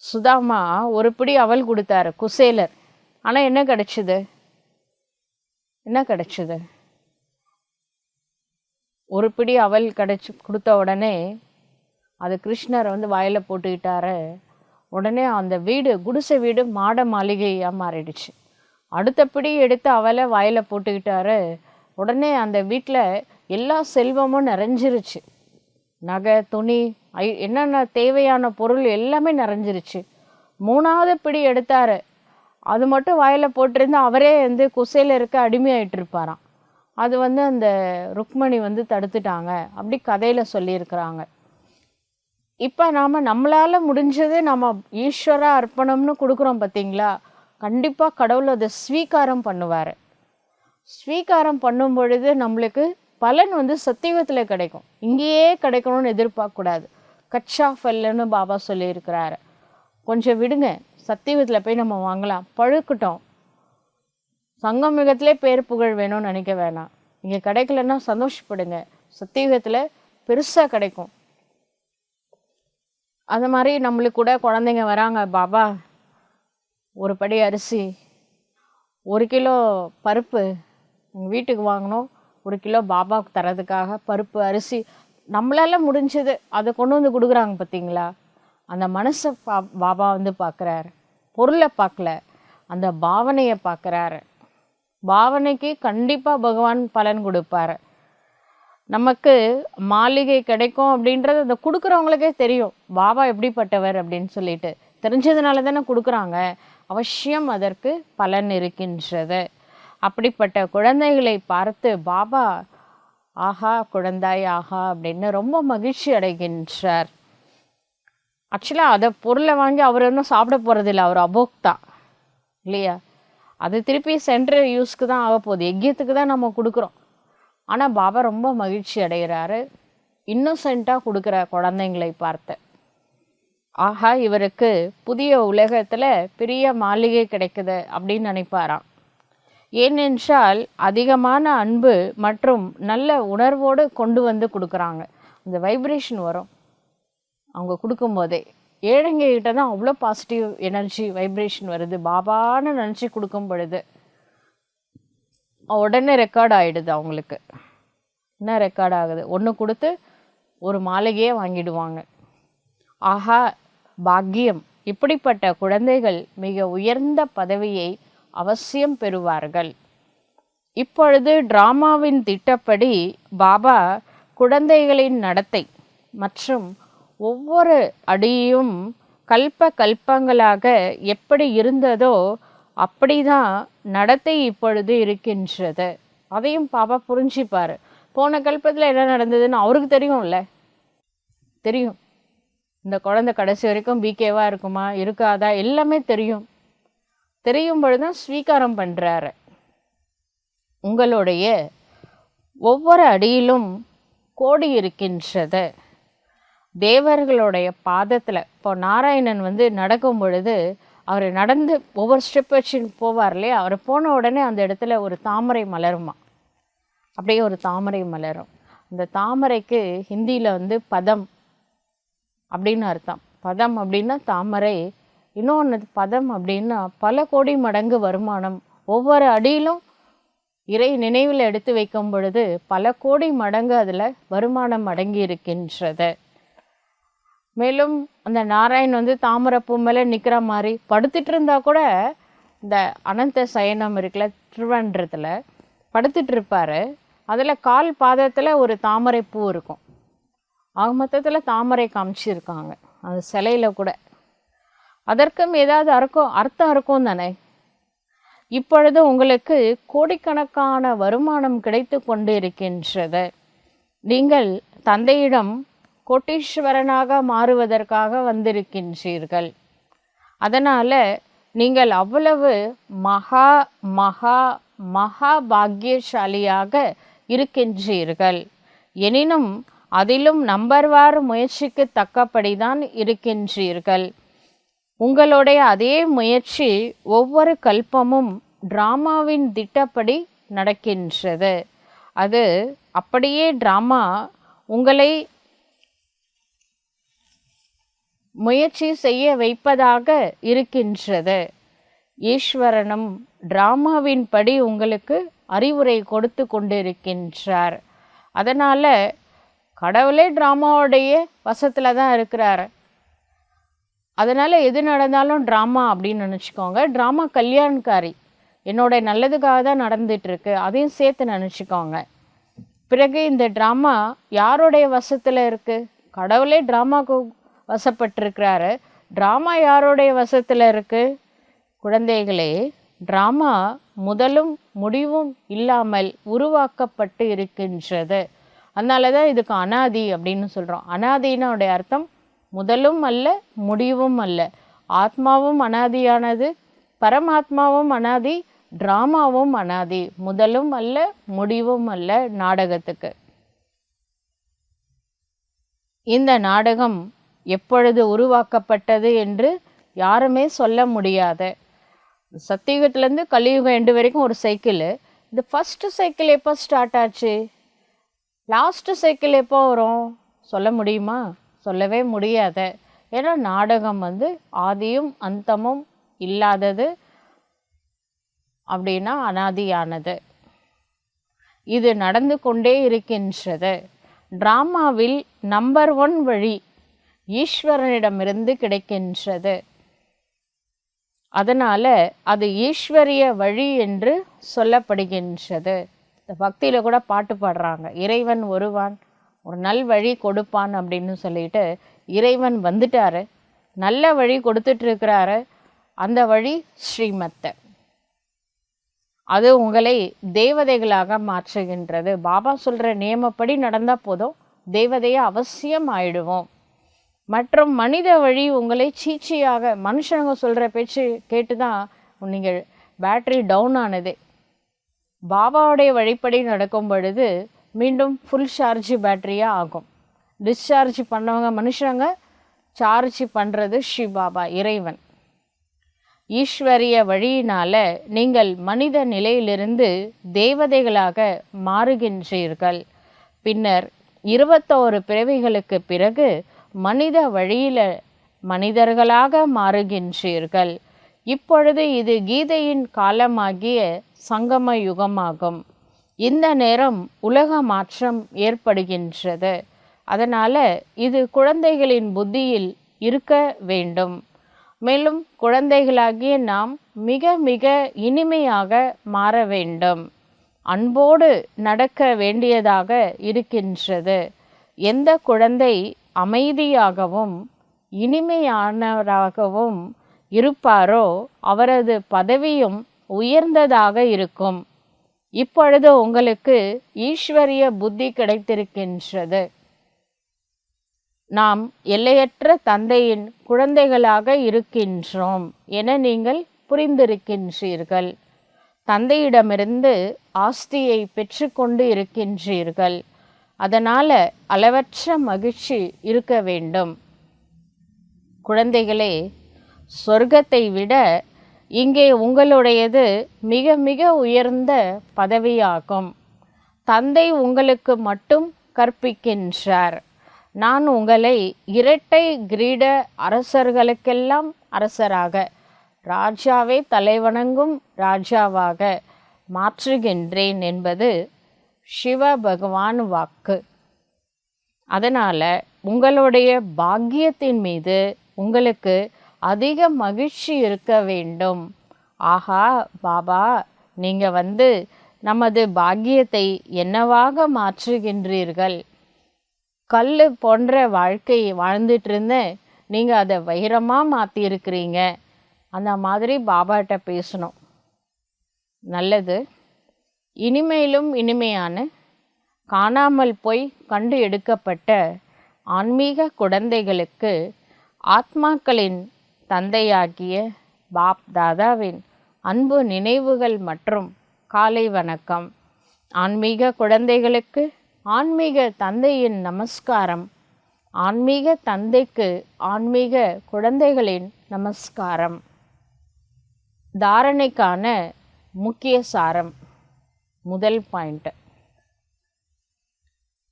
சுதாமா ஒரு பிடி அவல் கொடுத்தாரு குசேலர். ஆனால் என்ன கிடைச்சிது? ஒரு பிடி அவல் கொடுத்த உடனே அது கிருஷ்ணர் வந்து வாயில் போட்டுக்கிட்டாரு. உடனே அந்த வீடு, குடிசை வீடு மாட மாளிகையாக மாறிடுச்சு. அடுத்த பிடி எடுத்து அவலை வாயில் போட்டுக்கிட்டாரு. உடனே அந்த வீட்டில் எல்லா செல்வமும் நிறைஞ்சிருச்சு. நகை, துணி, என்னென்ன தேவையான பொருள் எல்லாமே நிறைஞ்சிருச்சு. 3வது பிடி எடுத்தார். அது மட்டும் வாயில் போட்டிருந்தா அவரே வந்து குசையில் இருக்க அடிமையாயிட்டு இருப்பாராம். அது வந்து அந்த ருக்மணி வந்து தடுத்துட்டாங்க அப்படி கதையில் சொல்லியிருக்கிறாங்க. இப்போ நம்மளால் முடிஞ்சது நம்ம ஈஸ்வர அர்ப்பணம்னு கொடுக்குறோம் பார்த்தீங்களா, கண்டிப்பாக கடவுள் அதை ஸ்வீகாரம் பண்ணுவார். ஸ்வீகாரம் பண்ணும் பொழுது நம்மளுக்கு பலன் வந்து சத்தியத்தில் கிடைக்கும். இங்கேயே கிடைக்கணும்னு எதிர்பார்க்கக்கூடாது. கச்சா ஃபல்லுன்னு பாபா சொல்லியிருக்கிறாரு. கொஞ்சம் விடுங்க, சத்தியத்தில் போய் நம்ம வாங்கலாம். பழுக்கட்டும். சங்கமிகத்திலே பேர் புகழ் வேணும்னு நினைக்க வேணாம். இங்கே கிடைக்கலன்னா சந்தோஷப்படுங்க, சத்தியத்தில் பெருசாக கிடைக்கும். அது மாதிரி நம்மளுக்கு கூட குழந்தைங்க வராங்க, பாபா ஒரு படி அரிசி, 1 கிலோ பருப்பு எங்கள் வீட்டுக்கு வாங்கினோம், 1 கிலோ பாபாவுக்கு தரதுக்காக பருப்பு அரிசி நம்மளால் முடிஞ்சது அதை கொண்டு வந்து கொடுக்குறாங்க பார்த்தீங்களா. அந்த மனசை பாபா வந்து பார்க்குறாரு, பொருளை பார்க்கல, அந்த பாவனையை பார்க்குறாரு. பாவனைக்கு கண்டிப்பாக பகவான் பலன் கொடுப்பார். நமக்கு மாளிகை கிடைக்கும் அப்படின்றது அந்த கொடுக்குறவங்களுக்கே தெரியும் பாபா எப்படிப்பட்டவர் அப்படின்னு சொல்லிட்டு. தெரிஞ்சதுனால தானே கொடுக்குறாங்க. அவசியம் அதற்கு பலன் இருக்கின்றது. அப்படிப்பட்ட குழந்தைகளை பார்த்து பாபா ஆஹா குழந்தாய் ஆஹா அப்படின்னு ரொம்ப மகிழ்ச்சி அடைகின்றார். ஆக்சுவலாக அதை பொருளை வாங்கி அவர் இன்னும் சாப்பிட போகிறதில்ல, அவர் அபோக்தா இல்லையா. அது திருப்பி சென்ட்ரல் யூஸ்க்கு தான் ஆக போகுது, யஜ்யத்துக்கு தான் நம்ம கொடுக்குறோம். ஆனால் பாபா ரொம்ப மகிழ்ச்சி அடைகிறாரு இன்னோசென்ட்டாக கொடுக்குற குழந்தைங்களை பார்த்து. ஆஹா இவருக்கு புதிய உலகத்தில் பெரிய மாளிகை கிடைக்குது அப்படின்னு நினைப்பாராம். ஏனென்றால் அதிகமான அன்பு மற்றும் நல்ல உணர்வோடு கொண்டு வந்து கொடுக்குறாங்க. அந்த வைப்ரேஷன் வரும் அவங்க கொடுக்கும்போதே. ஏழைங்ககிட்ட தான் அவ்வளோ பாசிட்டிவ் எனர்ஜி வைப்ரேஷன் வருது. பாபான்னு நினச்சி கொடுக்கும் பொழுது உடனே ரெக்கார்ட் ஆகிடுது. அவங்களுக்கு என்ன ரெக்கார்ட் ஆகுது, ஒன்று கொடுத்து ஒரு மாளிகையே வாங்கிடுவாங்க. ஆஹா பாக்கியம், இப்படிப்பட்ட குழந்தைகள் மிக உயர்ந்த பதவியை அவசியம் பெறுவார்கள். இப்பொழுது டிராமாவின் திட்டப்படி பாபா குழந்தைகளின் நடத்தை மற்றும் ஒவ்வொரு அடியும் கல்பங்களாக எப்படி இருந்ததோ அப்படிதான் நடத்தை இப்பொழுது இருக்கின்றது. அதையும் பாபா புரிஞ்சுப்பார். போன கல்பத்தில் என்ன நடந்ததுன்னு அவருக்கு தெரியும்ல, தெரியும். இந்த குழந்தை கடைசி வரைக்கும் பிகேவாக இருக்குமா இருக்காதா எல்லாமே தெரியும். தெரியும் பொழுதுதான் ஸ்வீகாரம் பண்ணுறாரு. உங்களுடைய ஒவ்வொரு அடியிலும் கோடி இருக்கின்றது. தேவர்களுடைய பாதத்தில் இப்போ நாராயணன் வந்து நடக்கும் பொழுது அவர் நடந்து ஒவ்வொரு ஸ்டெப் வச்சு போவார் இல்லையா, அவர் போன உடனே அந்த இடத்துல ஒரு தாமரை மலருமா, அப்படியே ஒரு தாமரை மலரும். அந்த தாமரைக்கு ஹிந்தியில் வந்து பதம் அப்படின்னு அர்த்தம். பதம் அப்படின்னா தாமரை, இன்னொன்று பதம் அப்படின்னா பல கோடி மடங்கு வருமானம். ஒவ்வொரு அடியிலும் இறை நினைவில் எடுத்து வைக்கும் பொழுது பல கோடி மடங்கு அதில் வருமானம் அடங்கி இருக்கின்றது. மேலும் அந்த நாராயண் வந்து தாமரைப்பூ மேலே நிற்கிற மாதிரி படுத்துட்டு இருந்தா கூட இந்த அனந்த சயனம் இருக்குல்ல திருவன்றத்தில் படுத்துட்டு இருப்பார். அதில் கால் பாதத்தில் ஒரு தாமரை பூ இருக்கும். ஆக மொத்தத்தில் தாமரை காமிச்சிருக்காங்க அந்த சிலையில் கூட. அதற்கும் ஏதாவது அர்த்தம் இருக்கும் தானே. இப்பொழுது உங்களுக்கு கோடிக்கணக்கான வருமானம் கிடைத்து கொண்டு இருக்கின்றது. நீங்கள் தந்தையிடம் கோட்டீஸ்வரனாக மாறுவதற்காக வந்திருக்கின்றீர்கள். அதனால் நீங்கள் அவ்வளவு மகா மகா மகா பாக்கியசாலியாக இருக்கின்றீர்கள். எனினும் அதிலும் நம்பர்வாறு முயற்சிக்கு தக்கபடிதான் இருக்கின்றீர்கள். உங்களுடைய அதே முயற்சி ஒவ்வொரு கல்பமும் டிராமாவின் திட்டப்படி நடக்கின்றது. அது அப்படியே டிராமா உங்களை முயற்சி செய்ய வைப்பதாக இருக்கின்றது. ஈஸ்வரனும் டிராமாவின் படி உங்களுக்கு அறிவுரை கொடுத்து கொண்டிருக்கின்றார். அதனால் கடவுளே டிராமாவுடைய வசத்தில் தான் இருக்கிறார். அதனால் எது நடந்தாலும் ட்ராமா அப்படின்னு நினச்சிக்கோங்க. ட்ராமா கல்யாண்காரி, என்னோட நல்லதுக்காக தான் நடந்துகிட்ருக்கு, அதையும் சேர்த்து நினச்சிக்கோங்க. பிறகு இந்த ட்ராமா யாருடைய வசத்தில் இருக்குது? கடவுளே ட்ராமாவுக்கு வசப்பட்டிருக்கிறாரு. ட்ராமா யாருடைய வசத்தில் இருக்குது? குழந்தைகளே, ட்ராமா முதலும் முடிவும் இல்லாமல் உருவாக்கப்பட்டு இருக்கின்றது. அதனால தான் இதுக்கு அனாதி அப்படின்னு சொல்கிறோம். அனாதினுடைய அர்த்தம் முதலும் அல்ல, முடிவும் அல்ல. ஆத்மாவும் அனாதியானது, பரமாத்மாவும் அனாதி, ட்ராமாவும் அனாதி. முதலும் அல்ல, முடிவும் அல்ல நாடகத்துக்கு. இந்த நாடகம் எப்பொழுது உருவாக்கப்பட்டது என்று யாருமே சொல்ல முடியாது. சத்தியுகத்திலேருந்து கலியுகம் எண்டு வரைக்கும் ஒரு சைக்கிள். இந்த ஃபஸ்ட்டு சைக்கிள் எப்போ ஸ்டார்ட் ஆச்சு, லாஸ்ட்டு சைக்கிள் எப்போ வரும் சொல்ல முடியுமா? சொல்லவே முடியாது. ஏன்னா நாடகம் ஆதியும் அந்தமும் இல்லாதது, அப்படின்னா அனாதியானது. இது நடந்து கொண்டே இருக்கின்றது. டிராமாவில் நம்பர் 1 வழி ஈஸ்வரனிடமிருந்து கிடைக்கின்றது. அதனால் அது ஈஸ்வரிய வழி என்று சொல்லப்படுகின்றது. இந்த பக்தியில் கூட பாட்டு பாடுறாங்க, இறைவன் ஒருவான் ஒரு நல் வழி கொடுப்பான் அப்படின்னு சொல்லிட்டு. இறைவன் வந்துட்டாரு, நல்ல வழி கொடுத்துட்ருக்கிறாரு. அந்த வழி ஸ்ரீமத்தை. அது உங்களை தேவதைகளாக மாற்றுகின்றது. பாபா சொல்கிற நியமப்படி நடந்தால் போதும், தேவதையை அவசியம் ஆயிடுவோம். மற்றும் மனித வழி உங்களை சீச்சியாக, மனுஷங்க சொல்கிற பேச்சு கேட்டு தான் நீங்கள் பேட்ரி டவுன் ஆனதே. பாபாவுடைய வழிப்படி நடக்கும் பொழுது மீண்டும் ஃபுல் சார்ஜ் பேட்டரியாக ஆகும். டிஸ்சார்ஜ் பண்ணவங்க மனுஷங்க, சார்ஜ் பண்ணுறது ஸ்ரீ பாபா இறைவன். ஈஸ்வரிய வழியினால் நீங்கள் மனித நிலையிலிருந்து தேவதைகளாக மாறுகின்றீர்கள். பின்னர் 21 பிறவிகளுக்கு பிறகு மனித வழியில் மனிதர்களாக மாறுகின்றீர்கள். இப்பொழுது இது கீதையின் காலமாகிய சங்கம யுகமாகும். இந்த நேரம் உலக மாற்றம் ஏற்படுகின்றது. அதனால் இது குழந்தைகளின் புத்தியில் இருக்க வேண்டும். மேலும் குழந்தைகளாகிய நாம் மிக மிக இனிமையாக மாற வேண்டும். அன்போடு நடக்க வேண்டியதாக இருக்கின்றது. எந்த குழந்தை அமைதியாகவும் இனிமையானவராகவும் இருப்பாரோ அவரது பதவியும் உயர்ந்ததாக இருக்கும். இப்பொழுது உங்களுக்கு ஈஸ்வரிய புத்தி கிடைத்திருக்கின்றது. நாம் எல்லையற்ற தந்தையின் குழந்தைகளாக இருக்கின்றோம் என நீங்கள் புரிந்திருக்கின்றீர்கள். தந்தையிடமிருந்து ஆஸ்தியை பெற்றுக்கொண்டு இருக்கின்றீர்கள். அதனால் அளவற்ற மகிழ்ச்சி இருக்க வேண்டும். குழந்தைகளே, சொர்க்கத்தை விட இங்கே உங்களுடையது மிக மிக உயர்ந்த பதவியாகும். தந்தை உங்களுக்கு மட்டும் கற்பிக்கின்றார். நான் உங்களை இரட்டை கிரீட அரசர்களுக்கெல்லாம் அரசராக, ராஜாவே தலைவணங்கும் ராஜாவாக மாற்றுகின்றேன் என்பது சிவ பகவான் வாக்கு. அதனால் உங்களுடைய பாக்கியத்தின் மீது உங்களுக்கு அதிக மகிழ்ச்சி இருக்க வேண்டும். ஆஹா பாபா, நீங்கள் நமது பாக்கியத்தை என்னவாக மாற்றுகின்றீர்கள். கல் போன்ற வாழ்க்கையை வாழ்ந்துட்டு இருந்தேன், நீங்கள் அதை வைரமாக மாற்றியிருக்கிறீங்க. அந்த மாதிரி பாபாட்ட பேசணும். நல்லது. இனிமேலும் இனிமையான காணாமல் போய் கண்டு எடுக்கப்பட்ட ஆன்மீக குழந்தைகளுக்கு ஆத்மாக்களின் தந்தையாகிய பாப் தாதாவின் அன்பு நினைவுகள் மற்றும் காலை வணக்கம். ஆன்மீக குழந்தைகளுக்கு ஆன்மீக தந்தையின் நமஸ்காரம். ஆன்மீக தந்தைக்கு ஆன்மீக குழந்தைகளின் நமஸ்காரம். தாரணைக்கான முக்கிய சாரம். முதல் பாயிண்ட்,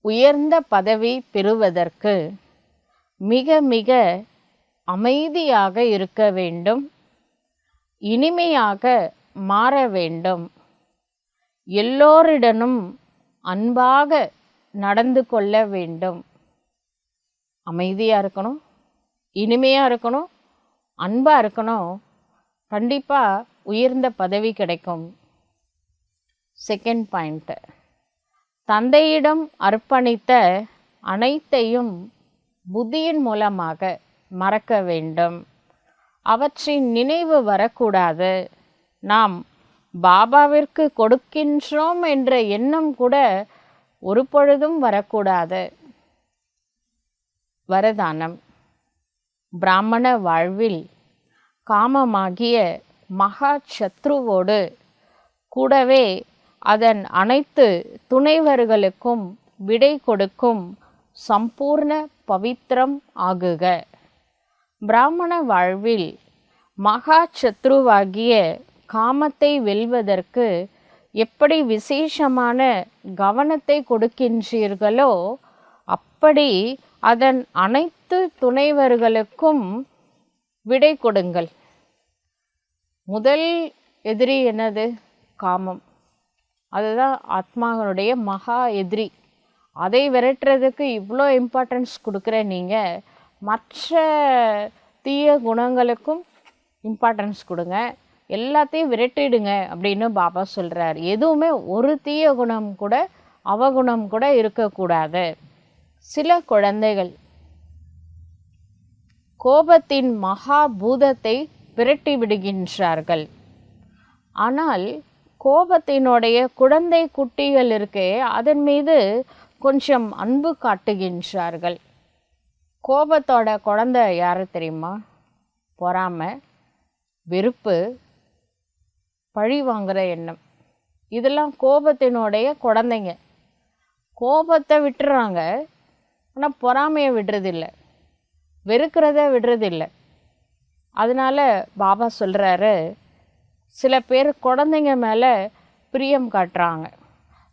உயர்ந்த பதவி பெறுவதற்கு மிக மிக அமைதியாக இருக்க வேண்டும். இனிமையாக மாற வேண்டும். எல்லோரிடனும் அன்பாக நடந்து கொள்ள வேண்டும். அமைதியாக இருக்கணும், இனிமையாக இருக்கணும், அன்பாக இருக்கணும். கண்டிப்பாக உயர்ந்த பதவி கிடைக்கும். செகண்ட் பாயிண்ட், தந்தையிடம் அர்ப்பணித்த அனைத்தையும் புத்தியின் மூலமாக மறக்க வேண்டும். அவற்றின் நினைவு வரக்கூடாது. நாம் பாபாவிற்கு கொடுக்கின்றோம் என்ற எண்ணம் கூட ஒரு பொழுதும் வரக்கூடாது. வரதானம். பிராமண வாழ்வில் காமமாகிய மகா சத்ருவோடு கூடவே அதன் அனைத்து துணைவர்களுக்கும் விடை கொடுக்கும் சம்பூர்ண பவித்திரம் ஆகுக. பிராமண வாழ்வில் மகா சத்ருவாகிய காமத்தை வெல்வதற்கு எப்படி விசேஷமான கவனத்தை கொடுக்கின்றீர்களோ அப்படி அதன் அனைத்து துணைவர்களுக்கும் விடை கொடுங்கள். முதல் எதிரி என்னது? காமம். அதுதான் ஆத்மாவினுடைய மகா எதிரி. அதை விரட்டுறதுக்கு இவ்வளோ இம்பார்ட்டன்ஸ் கொடுக்குற நீங்கள் மற்ற தீய குணங்களுக்கும் இம்பார்ட்டன்ஸ் கொடுங்க, எல்லாத்தையும் விரட்டிடுங்க அப்படின்னு பாபா சொல்கிறார். எதுவுமே ஒரு தீய குணம் கூட அவகுணம் கூட இருக்கக்கூடாது. சில குழந்தைகள் கோபத்தின் மகா பூதத்தை விரட்டி விடுகின்றார்கள். ஆனால் கோபத்தினுடைய குழந்தை குட்டிகள் இருக்கே அதன் மீது கொஞ்சம் அன்பு காட்டுகின்றார்கள். கோபத்தோட குழந்தை யாரு தெரியுமா? பொறாமை, வெறுப்பு, பழி வாங்குற எண்ணம். இதெல்லாம் கோபத்தினுடைய குழந்தைங்க. கோபத்தை விட்டுறாங்க, ஆனால் பொறாமையை விடுறதில்லை, வெறுக்கிறத விடுறதில்லை. அதனால பாபா சொல்கிறாரு, சில பேர் குழந்தைங்க மேலே பிரியம் காட்டுறாங்க.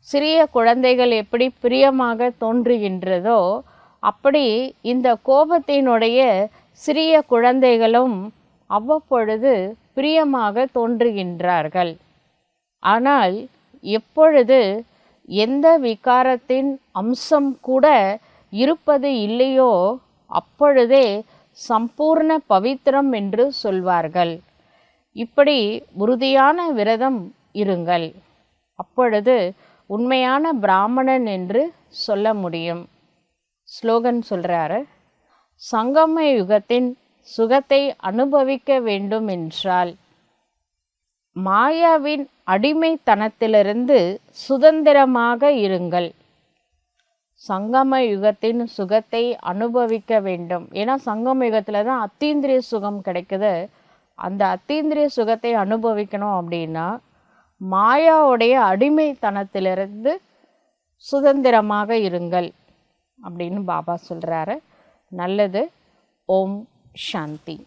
சிறிய குழந்தைகள் எப்படி பிரியமாக தோன்றுகின்றதோ அப்படி இந்த கோபத்தினுடைய சிறிய குழந்தைகளும் அவ்வப்பொழுது பிரியமாக தோன்றுகின்றார்கள். ஆனால் எப்பொழுது எந்த விகாரத்தின் அம்சம் கூட இருப்பது இல்லையோ அப்பொழுதே சம்பூர்ண பவித்திரம் என்று சொல்வார்கள். இப்படி உறுதியான விரதம் இருங்கள். அப்பொழுது உண்மையான பிராமணன் என்று சொல்ல முடியும். ஸ்லோகன் சொல்கிறாரு, சங்கம யுகத்தின் சுகத்தை அனுபவிக்க வேண்டும் என்றால் மாயாவின் அடிமைத்தனத்திலிருந்து சுதந்திரமாக இருங்கள். சங்கம யுகத்தின் சுகத்தை அனுபவிக்க வேண்டும். ஏன்னா சங்கம யுகத்தில் தான் அத்தீந்திரிய சுகம் கிடைக்குது. அந்த அத்தீந்திரிய சுகத்தை அனுபவிக்கணும் அப்படின்னா மாயாவுடைய அடிமைத்தனத்திலிருந்து சுதந்திரமாக இருங்கள் அப்படின்னு பாபா சொல்கிறாரு. நல்லது. ஓம் சாந்தி.